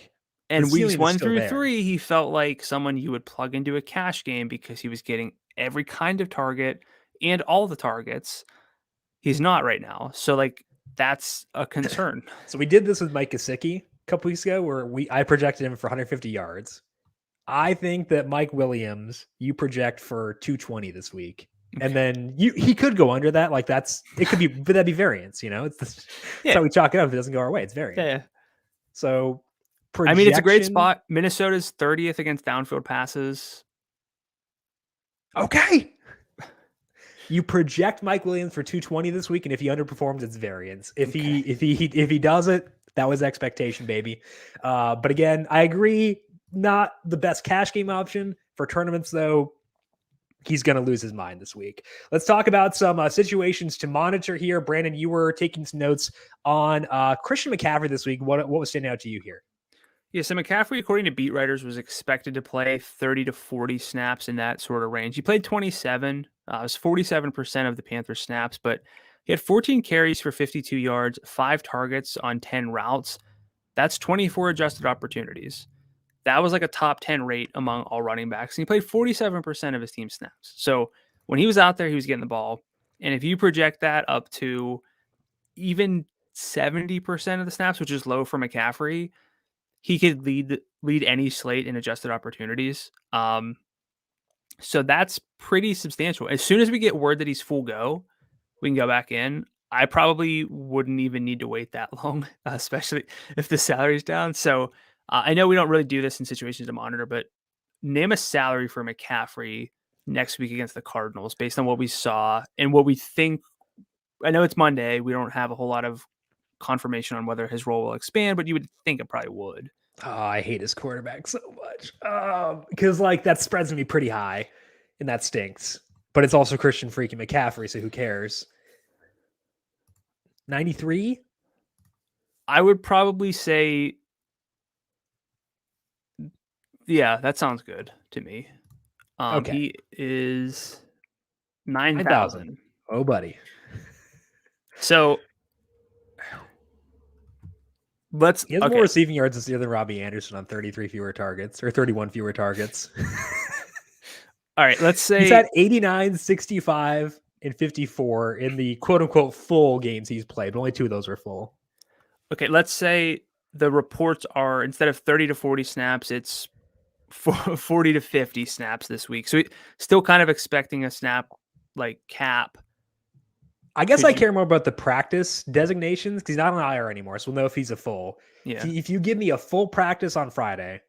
and weeks 1 through 3, he felt like someone you would plug into a cash game because he was getting every kind of target and all the targets. He's not right now. So like that's a concern. So we did this with Mike Gesicki a couple weeks ago where I projected him for 150 yards. I think that Mike Williams, you project for 220 this week. Okay. And then he could go under that. Like it could be, but that'd be variance, that's how we chalk it up. If it doesn't go our way, it's variance. Yeah. So I mean, it's a great spot. Minnesota's 30th against downfield passes. Okay. You project Mike Williams for 220 this week, and if he underperforms, it's variance. If he does it, that was expectation, baby. But again, I agree, not the best cash game option for tournaments, though. He's going to lose his mind this week. Let's talk about some situations to monitor here. Brandon, you were taking some notes on Christian McCaffrey this week. What was standing out to you here? Yeah, so McCaffrey, according to beat writers, was expected to play 30 to 40 snaps in that sort of range. He played 27. It was 47% of the Panthers snaps, but he had 14 carries for 52 yards, 5 targets on 10 routes. That's 24 adjusted opportunities. That was like a top 10 rate among all running backs. And he played 47% of his team snaps. So when he was out there, he was getting the ball. And if you project that up to even 70% of the snaps, which is low for McCaffrey, he could lead any slate in adjusted opportunities. So that's pretty substantial. As soon as we get word that he's full go, we can go back in. I probably wouldn't even need to wait that long, especially if the salary's down. So I know we don't really do this in situations to monitor, but name a salary for McCaffrey next week against the Cardinals based on what we saw and what we think. I know it's Monday. We don't have a whole lot of confirmation on whether his role will expand, but you would think it probably would. Oh, I hate his quarterback so much. Because that spreads me pretty high, and that stinks. But it's also Christian freaking McCaffrey, so who cares? 93? I would probably say, yeah, that sounds good to me. Okay. He is 9,000. Oh, buddy. So he has more receiving yards this year than Robbie Anderson on 33 fewer targets or 31 fewer targets. All right, let's say he's had 89, 65, and 54 in the quote unquote full games he's played. But only 2 of those were full. Okay, let's say the reports are instead of 30 to 40 snaps, it's 40 to 50 snaps this week. So still kind of expecting a snap like cap. I guess I care more about the practice designations because he's not on IR anymore, so we'll know if he's a full. Yeah. If you give me a full practice on Friday,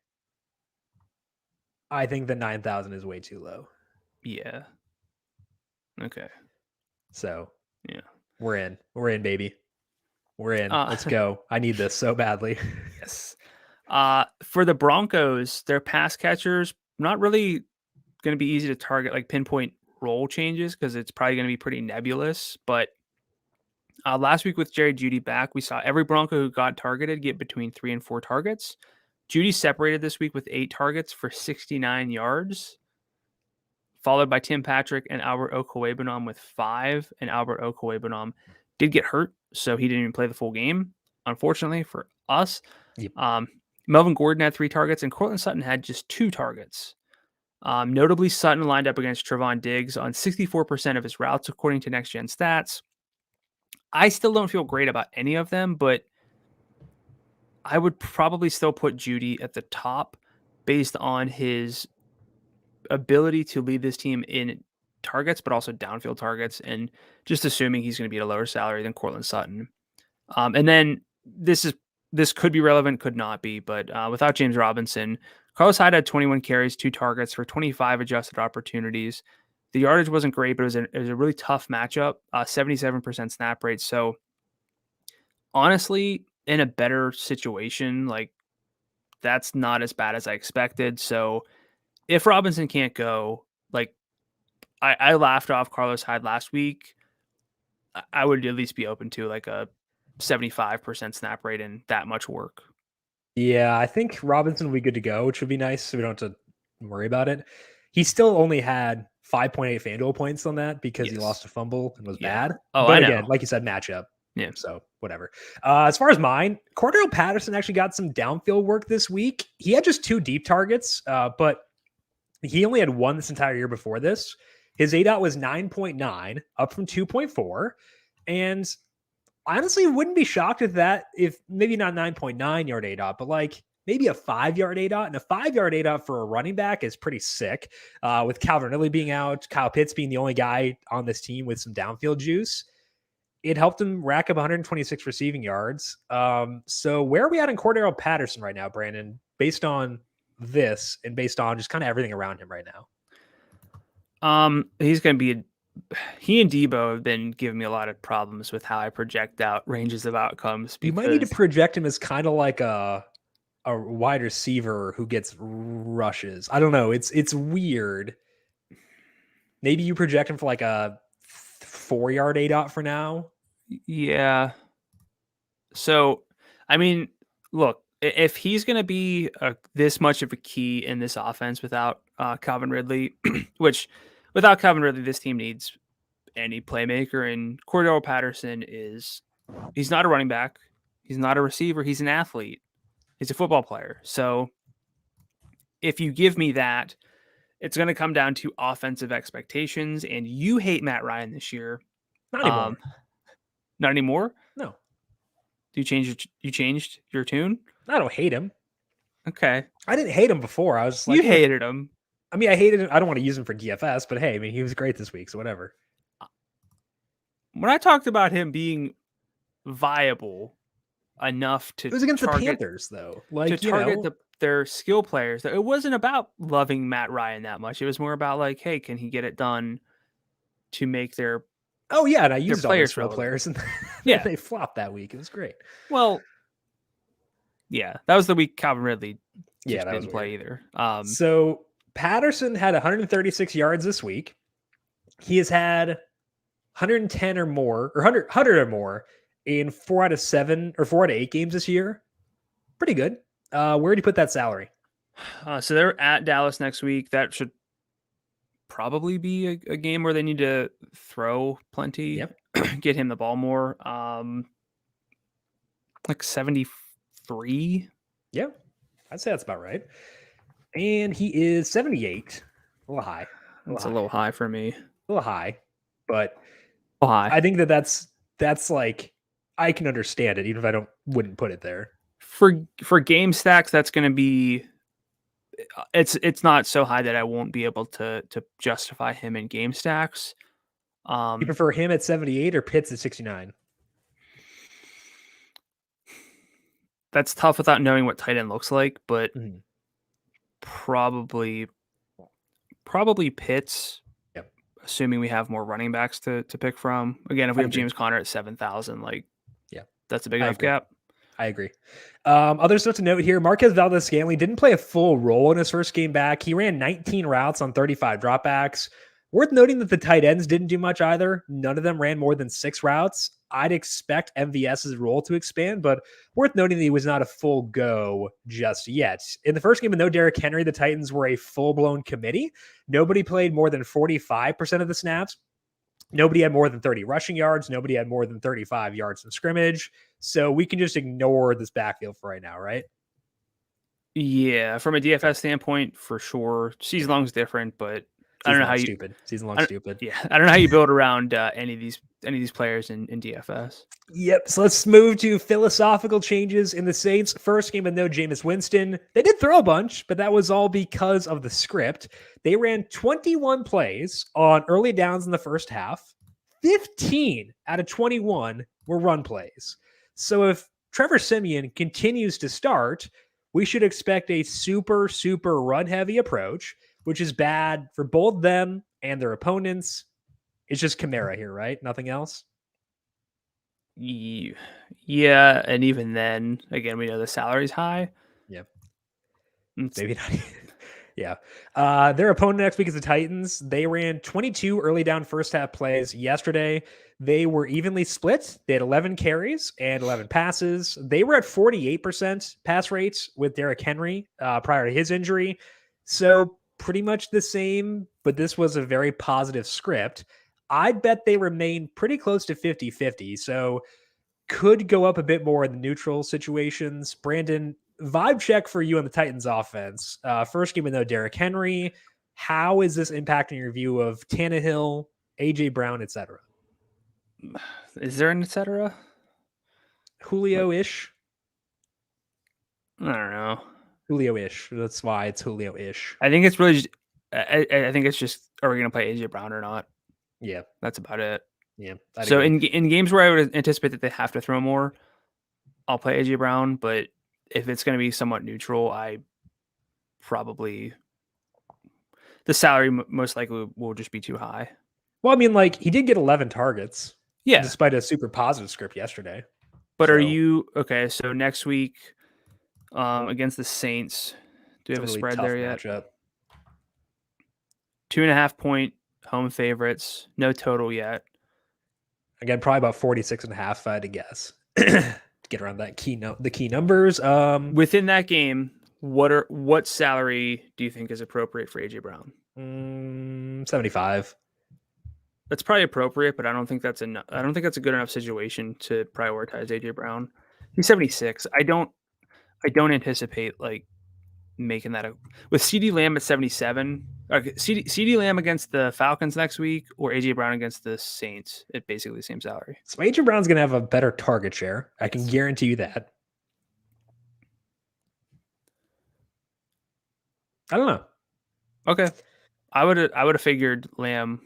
I think the 9,000 is way too low. Yeah. Okay. So yeah, we're in, baby. We're in. Let's go. I need this so badly. Yes. For the Broncos, their pass catchers not really going to be easy to target, like pinpoint role changes because it's probably going to be pretty nebulous. But last week with Jerry Jeudy back, we saw every Bronco who got targeted get between 3 and 4 targets. Jeudy separated this week with 8 targets for 69 yards, followed by Tim Patrick and Albert Okwuegbunam with 5. And Albert Okwuegbunam did get hurt, so he didn't even play the full game, unfortunately for us. Yep. Melvin Gordon had 3 targets, and Courtland Sutton had just 2 targets. Notably, Sutton lined up against Trevon Diggs on 64% of his routes, according to Next Gen Stats. I still don't feel great about any of them, but I would probably still put Jeudy at the top based on his ability to lead this team in targets, but also downfield targets, and just assuming he's going to be at a lower salary than Courtland Sutton. And then this could be relevant, could not be, but without James Robinson, Carlos Hyde had 21 carries, 2 targets for 25 adjusted opportunities. The yardage wasn't great, but it was a really tough matchup, 77% snap rate. So honestly, in a better situation, like that's not as bad as I expected. So if Robinson can't go, like I laughed off Carlos Hyde last week, I would at least be open to like a 75% snap rate and that much work. Yeah, I think Robinson will be good to go, which would be nice, so we don't have to worry about it. He still only had 5.8 FanDuel points on that because he lost a fumble and was bad. Oh, but I know. Again, like you said, matchup. Yeah. So whatever. As far as mine, Cordero Patterson actually got some downfield work this week. He had just 2 deep targets, but he only had 1 this entire year before this. His ADOT was 9.9, up from 2.4. And honestly, wouldn't be shocked if maybe not 9.9 yard ADOT, but like maybe a 5 yard ADOT. And a 5 yard ADOT for a running back is pretty sick. With Calvin Ridley being out, Kyle Pitts being the only guy on this team with some downfield juice, it helped him rack up 126 receiving yards. So where are we at in Cordero Patterson right now, Brandon, based on this and based on just kind of everything around him right now? He's going to be he and Debo have been giving me a lot of problems with how I project out ranges of outcomes. You might need to project him as kind of like a wide receiver who gets rushes. I don't know. It's weird. Maybe you project him for like a 4 yard ADOT for now. Yeah. So, I mean, look, if he's going to be this much of a key in this offense without Calvin Ridley, which without Calvin Ridley, this team needs any playmaker. And Cordero Patterson he's not a running back. He's not a receiver. He's an athlete. He's a football player. So if you give me that, it's going to come down to offensive expectations. And you hate Matt Ryan this year. Not anymore. Not anymore? No. You changed your tune? I don't hate him. Okay. I didn't hate him before. I was just like, you hated him. I mean, I hated him. I don't want to use him for DFS, but hey, I mean, he was great this week, so whatever. When I talked about him being viable enough to, it was against the Panthers, though. Like, to target their skill players. It wasn't about loving Matt Ryan that much. It was more about like, hey, can he get it done to make their and I used all players those skill players, and they flopped that week. It was great. Well, yeah, that was the week Calvin Ridley didn't play either. So Patterson had 136 yards this week. He has had 110 or more, or 100 or more in 4 out of 7 or 4 out of 8 games this year. Pretty good. Where do you put that salary? So they're at Dallas next week. That should probably be a game where they need to throw plenty. Yep. Get him the ball more. Like 73. Yeah, I'd say that's about right. And he is 78. A little high. That's a little high for me. A little high, but high. I think that's like, I can understand it, even if I wouldn't put it there. For game stacks, that's going to be, it's not so high that I won't be able to justify him in game stacks. You prefer him at 78 or Pitts at 69? That's tough without knowing what tight end looks like, but probably Pitts. Yep. Assuming we have more running backs to pick from. Again, if we have James Conner at 7,000, that's a big enough gap. I agree. Other stuff to note here, Marquez Valdes-Scantling didn't play a full role in his first game back. He ran 19 routes on 35 dropbacks. Worth noting that the tight ends didn't do much either. None of them ran more than 6 routes. I'd expect MVS's role to expand, but worth noting that he was not a full go just yet. In the first game with no Derrick Henry, the Titans were a full-blown committee. Nobody played more than 45% of the snaps. Nobody had more than 30 rushing yards. Nobody had more than 35 yards in scrimmage. So we can just ignore this backfield for right now, right? Yeah, from a DFS standpoint, for sure. Season long is different, but I don't know how you stupid. Season long stupid. Yeah, I don't know how you build around any of these players in DFS. Yep. So let's move to philosophical changes in the Saints. First game with no Jameis Winston. They did throw a bunch, but that was all because of the script. They ran 21 plays on early downs in the first half. 15 out of 21 were run plays. So if Trevor Siemian continues to start, we should expect a super, super run-heavy approach, which is bad for both them and their opponents. It's just Kamara here, right? Nothing else? Yeah, and even then, again, we know the salary's high. Yeah. Maybe not. Yeah. Their opponent next week is the Titans. They ran 22 early down first half plays yesterday. They were evenly split. They had 11 carries and 11 passes. They were at 48% pass rates with Derrick Henry prior to his injury. So pretty much the same, but this was a very positive script. I'd bet they remain pretty close to 50-50. So could go up a bit more in the neutral situations. Brandon, vibe check for you on the Titans offense. First game with no Derrick Henry. how is this impacting your view of Tannehill, AJ Brown, etc.? Is there an etc.? Julio-ish? I don't know. Julio-ish. That's why it's Julio-ish. I think it's really just, I think it's just, are we going to play AJ Brown or not? Yeah. That's about it. Yeah. So in games where I would anticipate that they have to throw more, I'll play AJ Brown. But if it's going to be somewhat neutral, I probably, the salary most likely will just be too high. Well, I mean, like, he did get 11 targets. Yeah. Despite a super positive script yesterday. But are you, okay, so next week against the Saints, do we have a spread there yet? Matchup. 2.5 point home favorites, no total yet. Again, probably about 46.5 if I had to guess. Get around that the key numbers. Within that game, what salary do you think is appropriate for AJ Brown? 75. That's probably appropriate, but I don't think that's enough. I don't think that's a good enough situation to prioritize AJ Brown. He's 76. I don't anticipate like making that with CD Lamb at 77. CD Lamb against the Falcons next week or AJ Brown against the Saints at basically the same salary. So AJ Brown's going to have a better target share. I can guarantee you that. I don't know. Okay. I would have figured Lamb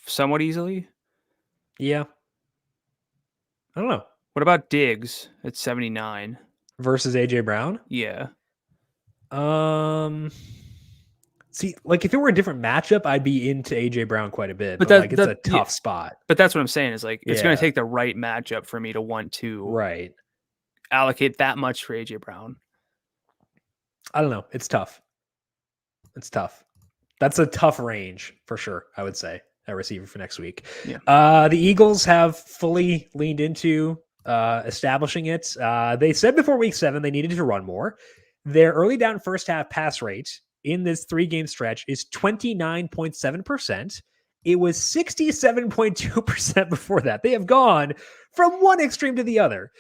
somewhat easily. Yeah. I don't know. What about Diggs at 79 versus AJ Brown? Yeah. See, like if it were a different matchup, I'd be into AJ Brown quite a bit. But like it's a tough spot. But that's what I'm saying is like it's going to take the right matchup for me to want to allocate that much for AJ Brown. I don't know. It's tough. That's a tough range for sure, I would say, a receiver for next week. Yeah. The Eagles have fully leaned into establishing it. They said before week 7 they needed to run more. Their early down first half pass rate in this 3-game stretch is 29.7%. It was 67.2% before that. They have gone from one extreme to the other.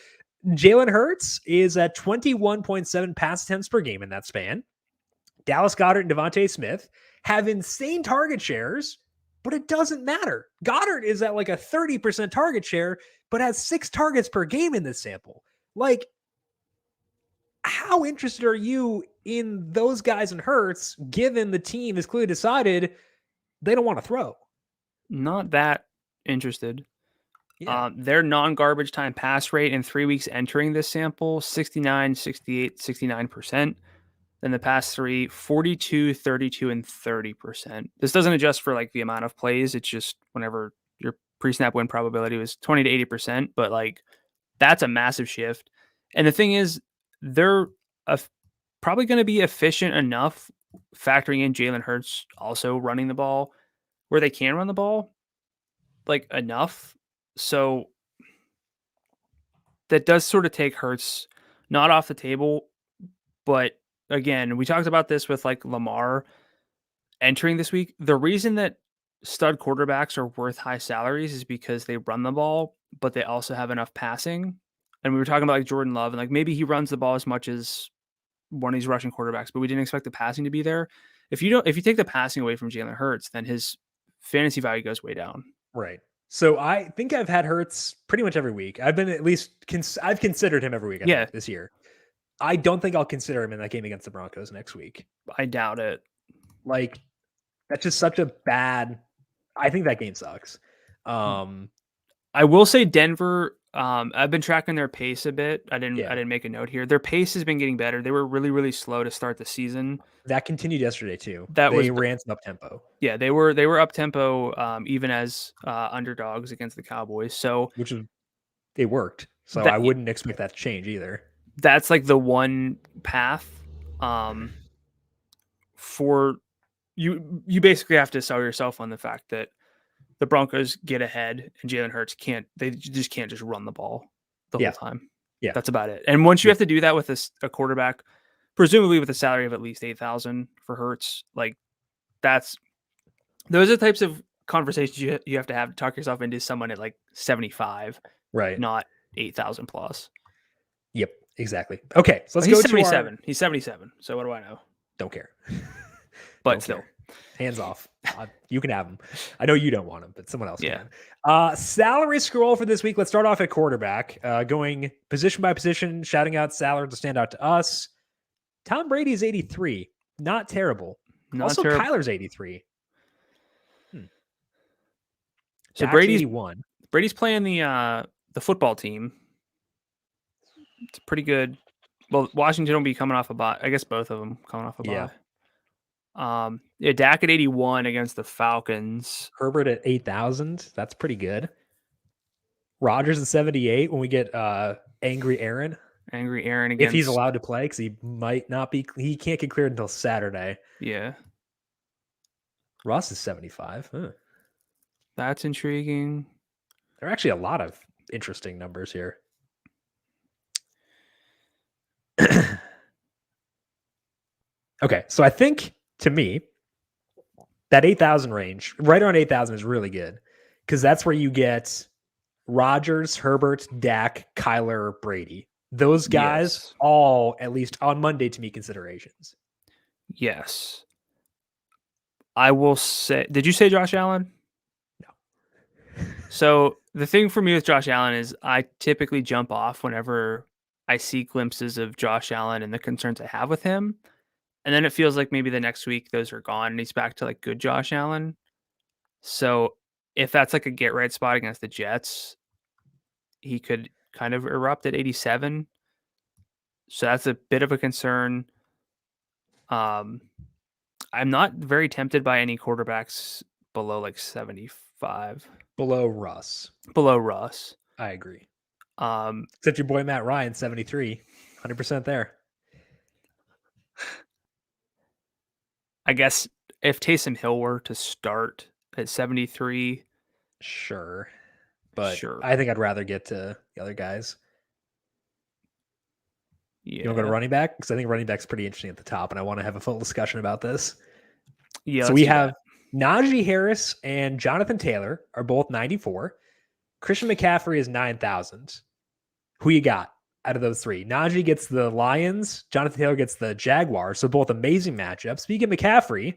Jalen Hurts is at 21.7 pass attempts per game in that span. Dallas Goddard and Devontae Smith have insane target shares, but it doesn't matter. Goddard is at like a 30% target share, but has 6 targets per game in this sample. Like, how interested are you in those guys and Hurts, given the team has clearly decided they don't want to throw? Not that interested. Yeah. Their non-garbage time pass rate in 3 weeks entering this sample, 69, 68, 69%. Then the past 3, 42, 32, and 30%. This doesn't adjust for like the amount of plays. It's just whenever your pre-snap win probability was 20 to 80%. But like that's a massive shift. And the thing is, they're probably going to be efficient enough, factoring in Jalen Hurts also running the ball, where they can run the ball, like enough. So that does sort of take Hurts not off the table, but again, we talked about this with like Lamar entering this week. The reason that stud quarterbacks are worth high salaries is because they run the ball, but they also have enough passing. And we were talking about like Jordan Love, and like maybe he runs the ball as much as one of these rushing quarterbacks, but we didn't expect the passing to be there. If you take the passing away from Jalen Hurts, then his fantasy value goes way down. Right. So I think I've had Hurts pretty much every week. I've been at least I've considered him every week. This year. I don't think I'll consider him in that game against the Broncos next week. I doubt it. Like that's just such a bad. I think that game sucks. I will say Denver. I've been tracking their pace a bit. I didn't make a note here. Their pace has been getting better. They were really, really slow to start the season. That continued yesterday too. They ran some up tempo. Yeah, they were up tempo, even as underdogs against the Cowboys. So it worked. So I wouldn't expect that to change either. That's like the one path for you. You basically have to sell yourself on the fact that the Broncos get ahead and Jalen Hurts can't just run the ball the whole time. Yeah. That's about it. And once you have to do that with a quarterback, presumably with a salary of at least $8,000 for Hurts, like those are the types of conversations you have to talk yourself into someone at like 75, right? Not 8,000 plus. Yep, exactly. Okay, so let's go. He's 77. He's 77. So what do I know? Don't care. but Don't still. care. Hands off. You can have them. I know you don't want them, but someone else can. Salary scroll for this week. Let's start off at quarterback. Going position by position, shouting out salary to stand out to us. Tom Brady is 83. Not terrible. Also, Kyler's 83. So Dak's Brady's 81. Brady's playing the football team. It's pretty good. Well, Washington will be coming off a bye. I guess both of them coming off a bye. Dak at 81 against the Falcons. Herbert at 8,000. That's pretty good. Rodgers at 78 when we get Angry Aaron. Angry Aaron against... If he's allowed to play, because he might not be. He can't get cleared until Saturday. Yeah. Russ is 75. Huh. That's intriguing. There are actually a lot of interesting numbers here. Okay, so I think, to me, that 8,000 range, right around 8,000 is really good, because that's where you get Rodgers, Herbert, Dak, Kyler, Brady. Those guys all, at least on Monday, to me, considerations. Yes. I will say, did you say Josh Allen? No. So the thing for me with Josh Allen is I typically jump off whenever I see glimpses of Josh Allen and the concerns I have with him. And then it feels like maybe the next week those are gone and he's back to like good Josh Allen. So if that's like a get right spot against the Jets, he could kind of erupt at 87. So that's a bit of a concern. I'm not very tempted by any quarterbacks below like 75. Below Russ. I agree. Except your boy Matt Ryan, 73. 100% there. I guess if Taysom Hill were to start at 73. Sure. But I think I'd rather get to the other guys. Yeah. You want to go to running back? Because I think running back's pretty interesting at the top, and I want to have a full discussion about this. Yeah. So we have Najee Harris and Jonathan Taylor are both 94. Christian McCaffrey is 9,000. Who you got out of those three? Najee gets the Lions. Jonathan Taylor gets the Jaguars. So both amazing matchups. Speaking of McCaffrey,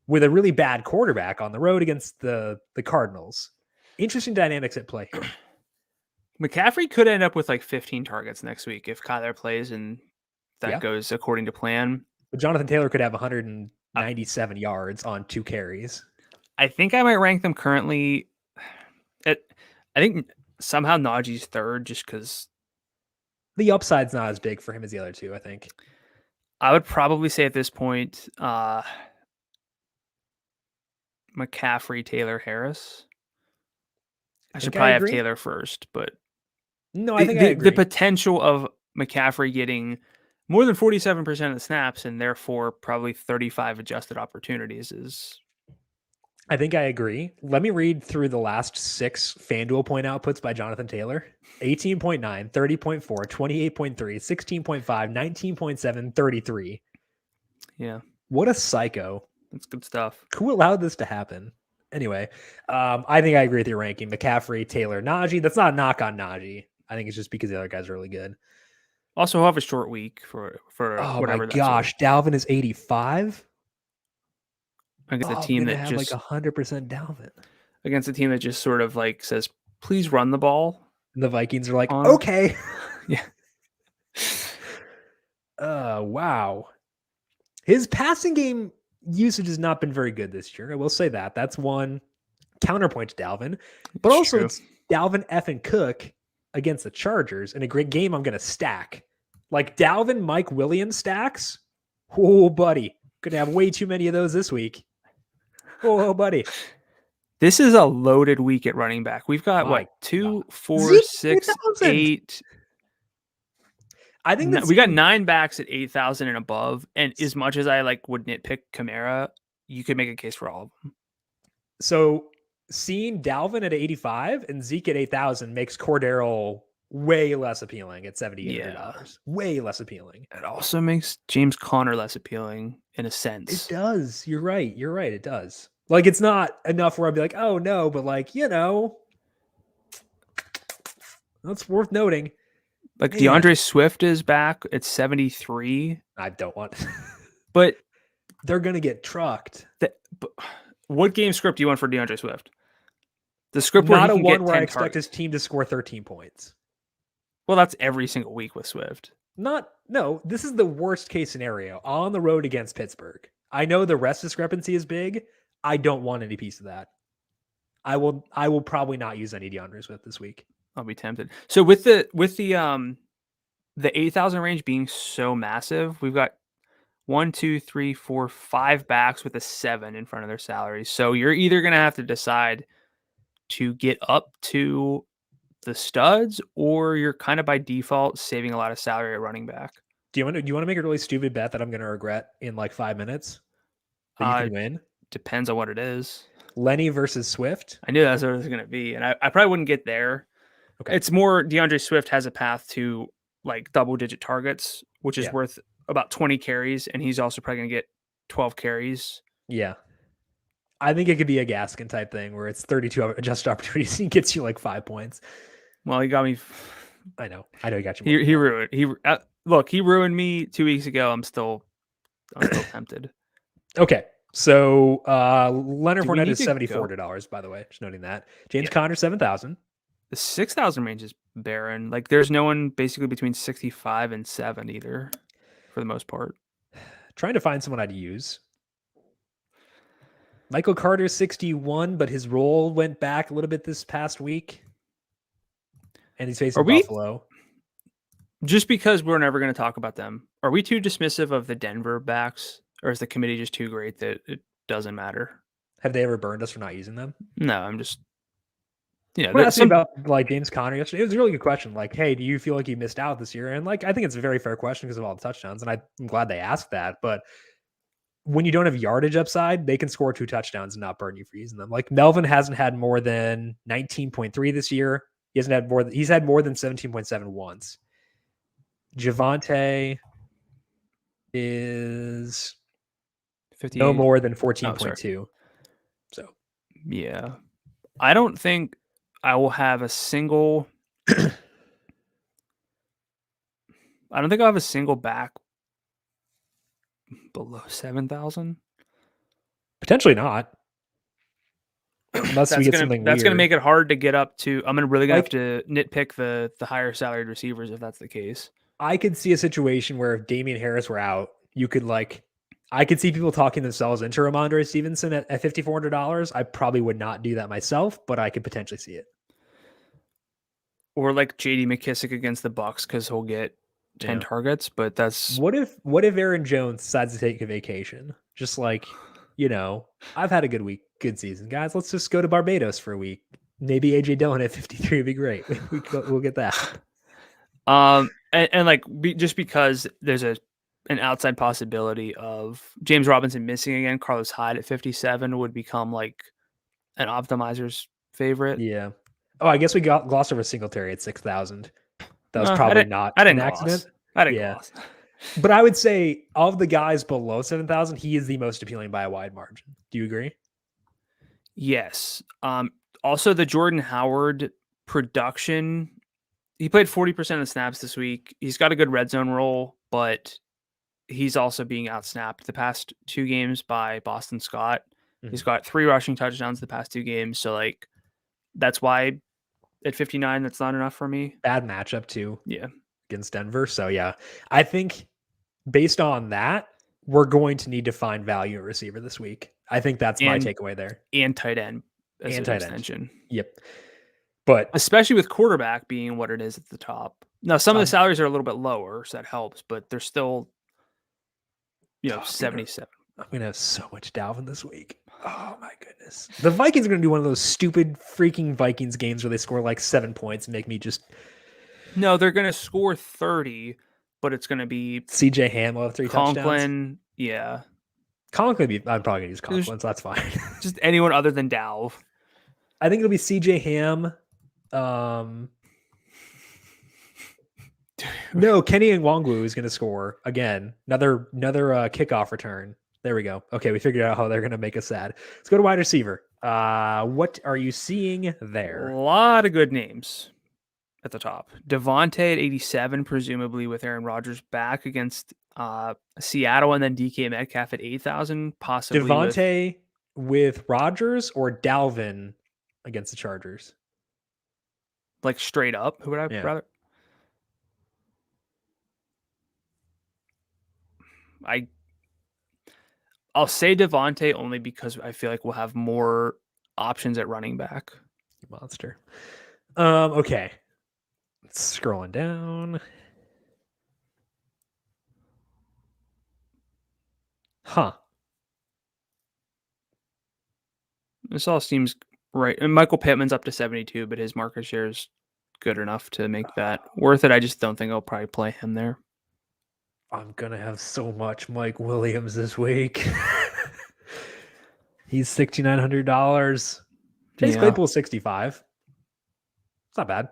with a really bad quarterback on the road against the Cardinals. Interesting dynamics at play here. McCaffrey could end up with like 15 targets next week if Kyler plays and that goes according to plan. But Jonathan Taylor could have 197 yards on 2 carries. I think I might rank them currently. I think somehow Najee's third just because the upside's not as big for him as the other two, I think. I would probably say at this point, McCaffrey, Taylor, Harris. I should probably have Taylor first, but no, I think I agree. The potential of McCaffrey getting more than 47% of the snaps and therefore probably 35 adjusted opportunities is. I think I agree. Let me read through the last 6 FanDuel point outputs by Jonathan Taylor. 18.9, 30.4, 28.3, 16.5, 19.7, 33. Yeah. What a psycho. That's good stuff. Who allowed this to happen? Anyway, I think I agree with your ranking. McCaffrey, Taylor, Najee. That's not a knock on Najee. I think it's just because the other guys are really good. Also, he'll have a short week for whatever. Oh my gosh, Dalvin is 85 against a team that have just like 100% Dalvin. Against a team that just sort of like says, "Please run the ball." And the Vikings are like, "Okay." Yeah. Wow. His passing game usage has not been very good this year. I will say that. That's one counterpoint to Dalvin. But it's Dalvin effing Cook against the Chargers in a great game I'm going to stack. Like Dalvin, Mike Williams stacks. Oh, buddy. Going to have way too many of those this week. Oh, buddy. This is a loaded week at running back. We've got 2, 4, 6, 8. I think we got 9 backs at 8,000 and above. And as much as I would nitpick Kamara, you could make a case for all of them. So seeing Dalvin at 85 and Zeke at 8,000 makes Cordero way less appealing at $7,800. Way less appealing. It also makes James Conner less appeeling in a sense. It does. You're right. It does. Like, it's not enough where I'd be like, oh no, but that's worth noting. Like DeAndre Swift is back at 73. I don't want. But They're going to get trucked. What game script do you want for DeAndre Swift? The script where Not he a can one get where 10 I expect targets. his team to score 13 points. Well, that's every single week with Swift. No, this is the worst case scenario on the road against Pittsburgh. I know the rest discrepancy is big. I don't want any piece of that. I will probably not use any DeAndre Swift this week. I'll be tempted. So with the 8,000 range being so massive, we've got 5 backs with a 7 in front of their salaries. So you're either going to have to decide to get up to the studs, or you're kind of by default saving a lot of salary at running back. Do you want to make a really stupid bet that I'm going to regret in like 5 minutes that you can win? Depends on what it is. Lenny versus Swift. I knew that's what it was going to be, and I probably wouldn't get there. Okay. It's more DeAndre Swift has a path to like double-digit targets, which is worth about 20 carries, and he's also probably going to get 12 carries. Yeah. I think it could be a Gaskin type thing where it's 32 adjusted opportunities and he gets you like 5 points. Well, he got me. I know he got you. He ruined. He ruined me 2 weeks ago. I'm still tempted. Okay. So Leonard Fournette is $7,400, by the way. Just noting that. James Conner, 7,000. The 6,000 range is barren. Like there's no one basically between 65 and 7 either, for the most part. Trying to find someone I'd use. Michael Carter, 61, but his role went back a little bit this past week. And he's facing Buffalo. Just because we're never going to talk about them, are we too dismissive of the Denver backs? Or is the committee just too great that it doesn't matter? Have they ever burned us for not using them? No, I'm just... Yeah, when I asked about like James Conner yesterday, it was a really good question. Like, hey, do you feel like you missed out this year? And like, I think it's a very fair question because of all the touchdowns, and I'm glad they asked that. But when you don't have yardage upside, they can score 2 touchdowns and not burn you for using them. Like Melvin hasn't had more than 19.3 this year. He's had more than 17.7 once. Javonte is 58. No more than 14.2. So yeah, I don't think I will have a single. I don't think I'll have a single back below 7,000. Potentially not. Unless we get something that's weird. Going to make it hard to get up to. I'm really going to have to nitpick the higher salaried receivers if that's the case. I could see a situation where if Damian Harris were out, you could I could see people talking themselves into Ramondre Stevenson at $5,400. I probably would not do that myself, but I could potentially see it. Or like J.D. McKissick against the Bucs because he'll get 10 targets, but that's... What if Aaron Jones decides to take a vacation? Just like, I've had a good season. Guys, let's just go to Barbados for a week. Maybe A.J. Dillon at 53 would be great. We'll get that. Just because there's an outside possibility of James Robinson missing again, Carlos Hyde at 57 would become like an optimizer's favorite. Yeah. Oh, I guess we glossed over Singletary at 6,000. That was probably not an accident. I didn't gloss. But I would say of the guys below 7,000, he is the most appealing by a wide margin. Do you agree? Yes. Also, the Jordan Howard production, he played 40% of the snaps this week. He's got a good red zone role, but he's also being outsnapped the past 2 games by Boston Scott. Mm-hmm. He's got 3 rushing touchdowns the past 2 games. So that's why at 59, that's not enough for me. Bad matchup too. Yeah. Against Denver. So yeah, I think based on that, we're going to need to find value at receiver this week. I think that's my takeaway there. And tight end as an extension. Yep. But especially with quarterback being what it is at the top. Now, some of the salaries are a little bit lower, so that helps, but they're still 77. I'm going to have so much Dalvin this week. Oh my goodness. The Vikings are going to do one of those stupid freaking Vikings games where they score like 7 points and make me just... No, they're going to score 30, but it's going to be... CJ Ham will have 3 touchdowns. Yeah. Conklin, I'm probably going to use Conklin, so that's fine. Just anyone other than Dalv. I think it'll be CJ Ham. No, Kenny Nwangwu is going to score again. Another kickoff return. There we go. Okay, we figured out how they're going to make us sad. Let's go to wide receiver. What are you seeing there? A lot of good names at the top. Devontae at 87, presumably with Aaron Rodgers back against Seattle and then DK Metcalf at 8,000, possibly Devontae with Rodgers or Dalvin against the Chargers. like straight up. Who would I rather? I'll say Devontae only because I feel like we'll have more options at running back. Monster. Okay. Scrolling down. Huh. This all seems right. And Michael Pittman's up to 72, but his market share is good enough to make that worth it. I just don't think I'll probably play him there. I'm going to have so much Mike Williams this week. He's $6,900. Chase Claypool 65. It's not bad.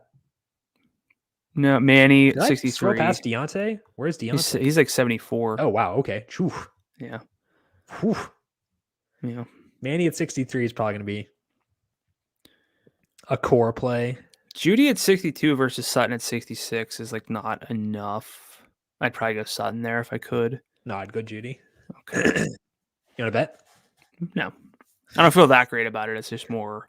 No, Manny Did 63. Scroll past Deontay? Where's Deontay? He's like 74. Oh wow. Okay. Whew. Yeah. Whew. Yeah. Manny at 63 is probably going to be a core play. Judy at 62 versus Sutton at 66 is like not enough. I'd probably go Sutton there if I could. No, I'd go Judy. Okay. You want to bet? No. I don't feel that great about it. It's just more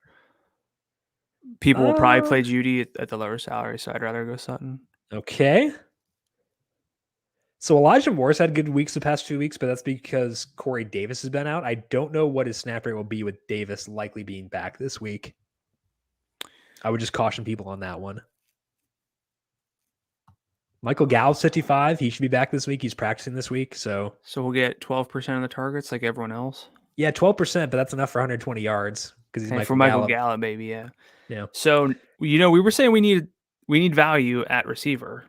people will probably play Judy at the lower salary, so I'd rather go Sutton. Okay. So Elijah Moore's had good weeks the past 2 weeks, but that's because Corey Davis has been out. I don't know what his snap rate will be with Davis likely being back this week. I would just caution people on that one. Michael Gallup's 55. He should be back this week. He's practicing this week. So we'll get 12% of the targets like everyone else. Yeah, 12%, but that's enough for 120 yards because he's for Michael Gallup, maybe, yeah. Yeah. So we were saying we need value at receiver.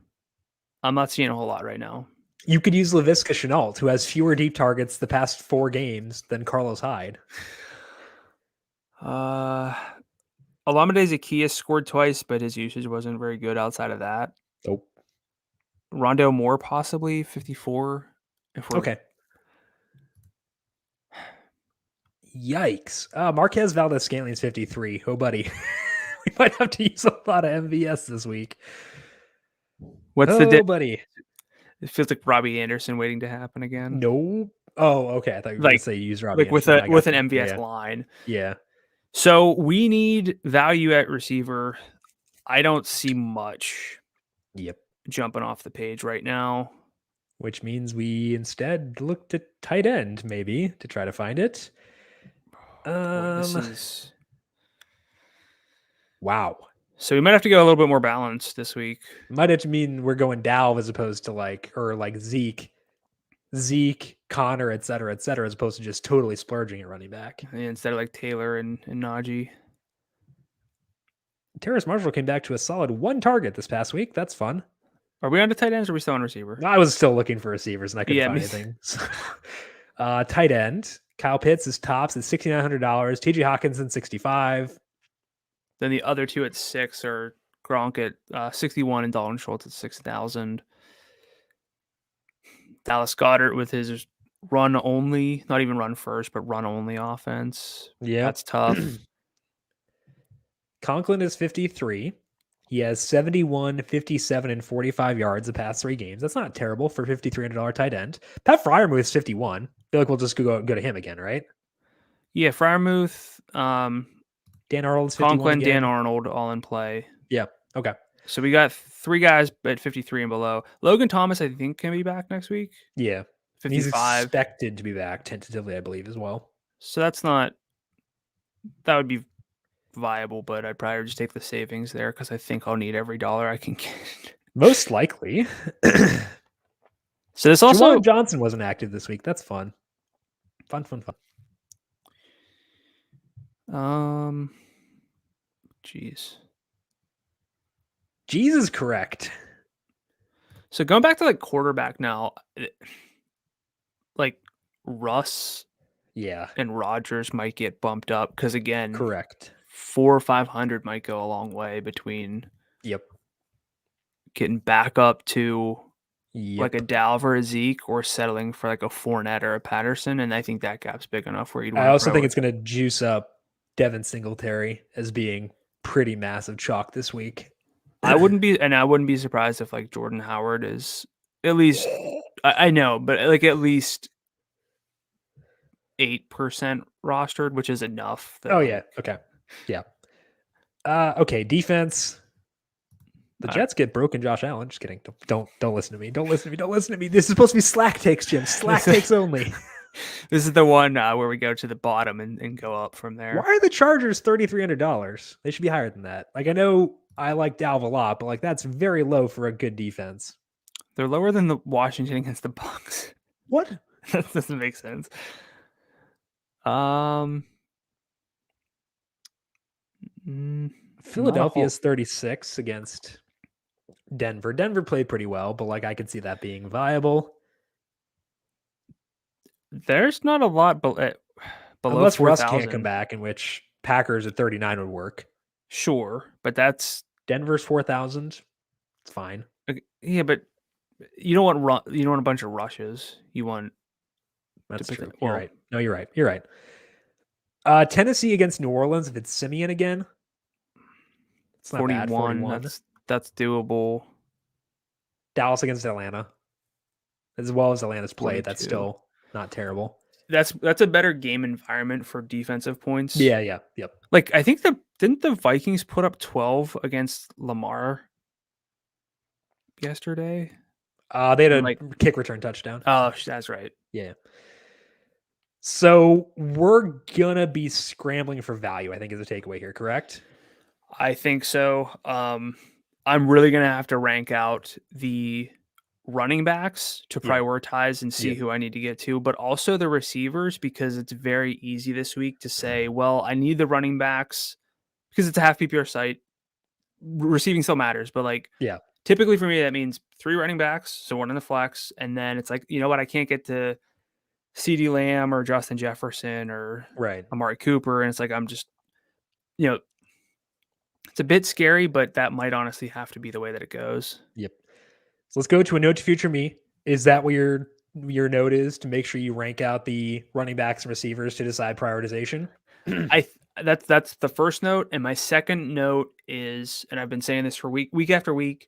I'm not seeing a whole lot right now. You could use Laviska Shenault, who has fewer deep targets the past 4 games than Carlos Hyde. Olamide Zaccheaus scored twice, but his usage wasn't very good outside of that. Nope. Rondale Moore possibly 54. Okay. Yikes. Marquez Valdez-Scantling's 53. Oh, buddy. We might have to use a lot of MVS this week. What's buddy? It feels like Robbie Anderson waiting to happen again. No. Oh, okay. I thought you were going to say use Robbie Anderson. With an MVS line. Yeah. So we need value at receiver. I don't see much. Yep. Jumping off the page right now. Which means we instead looked at tight end, maybe, to try to find it. Wow. So we might have to go a little bit more balanced this week. Might have to mean we're going Dalv as opposed to Zeke, Connor, et cetera, as opposed to just totally splurging at running back. Yeah, instead of like Taylor and Najee. Terrace Marshall came back to a solid 1 target this past week. That's fun. Are we on to tight ends or are we still on receiver? I was still looking for receivers and I couldn't find anything. Tight end. Kyle Pitts is tops at $6,900. TJ Hawkinson, 65. Then the other 2 at 6 are Gronk at 61 and Dalton Schultz at 6,000. Dallas Goddard with his run only, not even run first, but run only offense. Yeah. That's tough. Conklin is 53. He has 71, 57, and 45 yards the past 3 games. That's not terrible for $5,300 tight end. Pat Freiermuth is 51. I feel like we'll just go to him again, right? Yeah, Freiermuth, Dan Arnold's 51 Conklin, again. Dan Arnold, all in play. Yeah, okay. So we got 3 guys at 53 and below. Logan Thomas, I think, can be back next week. Yeah. 55. He's expected to be back tentatively, I believe, as well. So that would be viable, but I'd probably just take the savings there because I think I'll need every dollar I can get. Most likely. So this also Juwan Johnson wasn't active this week. That's fun. Fun. Jeez. Jesus, correct. So going back to like quarterback now, like Russ, and Rodgers might get bumped up because again, correct, 400 or 500 might go a long way between. Yep. Getting back up to like a Dalv or a Zeke or settling for like a Fournette or a Patterson, and I think that gap's big enough where you'd. I also think it's going to juice up Devon Singletary as being pretty massive chalk this week. I wouldn't be surprised if like Jordan Howard is at least I know, but like at least 8% rostered, which is enough. Oh yeah. Okay. Yeah. Okay. Defense. The Jets get broken. Josh Allen. Just kidding. Don't listen to me. Don't listen to me. Don't listen to me. This is supposed to be slack takes, Jim. Slack takes only. This is the one where we go to the bottom and go up from there. Why are the Chargers $3,300? They should be higher than that. Like, I know I like Dalv a lot, but like that's very low for a good defense. They're lower than the Washington against the Bucs. What? That doesn't make sense. Philadelphia's 36 against Denver. Denver played pretty well, but like I could see that being viable. There's not a lot below unless 4, Russ can't come back, in which Packers at 39 would work. Sure, but that's Denver's 4,000. It's fine. Yeah, but you don't want a bunch of rushes. You want that's true. You're right. No, you're right. You're right. Tennessee against New Orleans. If it's Simeon again, it's not 41. Bad. 41. That's doable. Dallas against Atlanta, as well as Atlanta's played. 42. That's still not terrible. That's a better game environment for defensive points. Yeah. Yep. Like I think didn't the Vikings put up 12 against Lamar yesterday? They had a kick return touchdown. Oh, that's right. Yeah. So we're gonna be scrambling for value, I think, is the takeaway here, correct? I think so. I'm really gonna have to rank out the running backs to prioritize and see who I need to get to, but also the receivers, because it's very easy this week to say, well, I need the running backs because it's a half PPR site. Receiving still matters, but like, typically for me, that means 3 running backs, so 1 in the flex, and then it's like, you know what, I can't get to CeeDee Lamb or Justin Jefferson or Amari Cooper, and it's like I'm just, it's a bit scary, but that might honestly have to be the way that it goes. Yep. So let's go to a note to future me. Is that what your note is, to make sure you rank out the running backs and receivers to decide prioritization? That's the first note, and my second note is, and I've been saying this for week after week,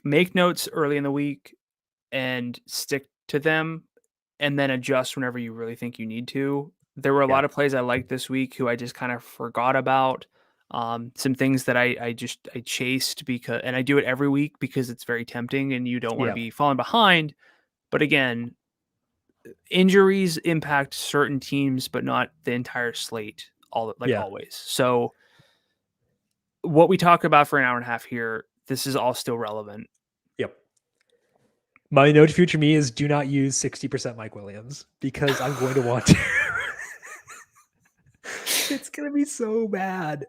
make notes early in the week and stick to them, and then adjust whenever you really think you need to. There were a lot of plays I liked this week who I just kind of forgot about. Some things that I chased and I do it every week because it's very tempting and you don't want to be falling behind. But again, injuries impact certain teams, but not the entire slate always. So what we talk about for an hour and a half here, this is all still relevant. Yep. My note to future me is do not use 60% Mike Williams, because I'm going to want to. It's going to be so bad.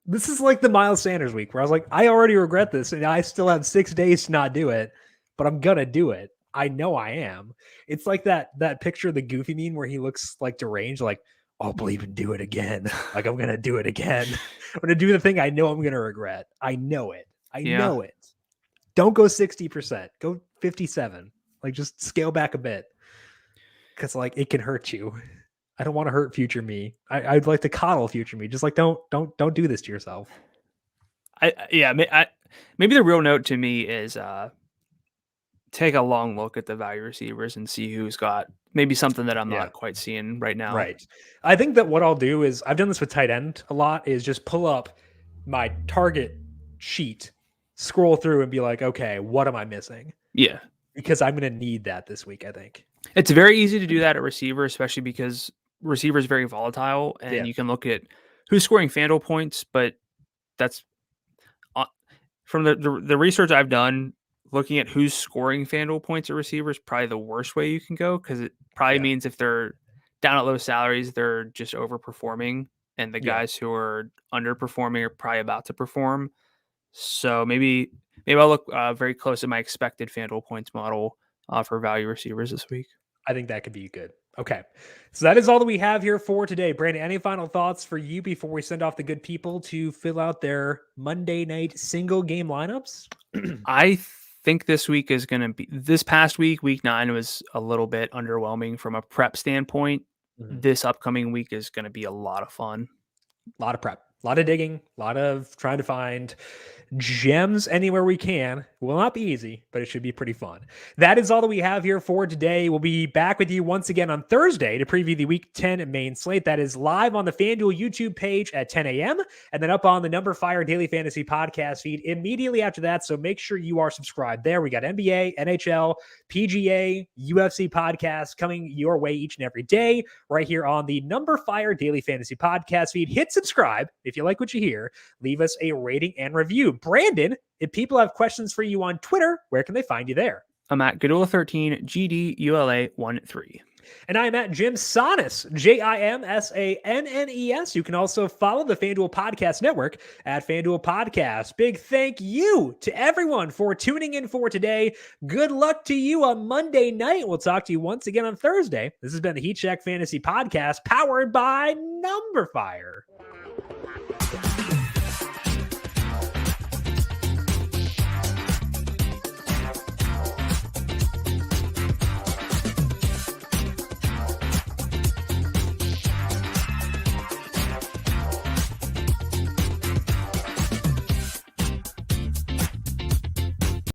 This is like the Miles Sanders week where I was like, I already regret this and I still have 6 days to not do it, but I'm going to do it. I know I am. It's like that picture of the Goofy meme where he looks like deranged, like, I'll believe and do it again. Like, I'm going to do it again. I'm going to do the thing I know I'm going to regret. I know it. I know it. Don't go 60%. Go 57. Like, just scale back a bit. Because, like, it can hurt you. I don't want to hurt future me. I'd like to coddle future me. Just like, don't do this to yourself. Maybe the real note to me is take a long look at the value receivers and see who's got maybe something that I'm not quite seeing right now. Right. I think that what I'll do is, I've done this with tight end a lot, is just pull up my target sheet, scroll through and be like, okay, what am I missing? Yeah. Because I'm going to need that this week, I think. It's very easy to do that at receiver, especially because receiver is very volatile, and you can look at who's scoring FanDuel points, but that's from the research I've done, looking at who's scoring FanDuel points at receiver is probably the worst way you can go, because it probably means if they're down at low salaries, they're just overperforming, and the guys who are underperforming are probably about to perform. So maybe I'll look very close at my expected FanDuel points model for value receivers this week. I think that could be good. Okay. So that is all that we have here for today. Brandon, any final thoughts for you before we send off the good people to fill out their Monday night single game lineups? I think this week is going to be, this past week, week 9 was a little bit underwhelming from a prep standpoint. This upcoming week is going to be a lot of fun. A lot of prep. lot of digging, a lot of trying to find gems anywhere we can. Will not be easy, but it should be pretty fun. That is all that we have here for today. We'll be back with you once again on Thursday to preview the Week 10 main slate. That is live on the FanDuel YouTube page at 10 a.m. and then up on the numberFire Daily Fantasy Podcast feed immediately after that. So make sure you are subscribed there. We got NBA, NHL, PGA, UFC podcasts coming your way each and every day right here on the numberFire Daily Fantasy Podcast feed. Hit subscribe if you like what you hear. Leave us a rating and review. Brandon, if people have questions for you on Twitter, where can they find you there? I'm at Gadula13, GDULA13. And I'm at Jim Sannes, JIMSANNES. You can also follow the FanDuel Podcast Network at FanDuel Podcast. Big thank you to everyone for tuning in for today. Good luck to you on Monday night. We'll talk to you once again on Thursday. This has been the Heat Check Fantasy Podcast powered by numberFire.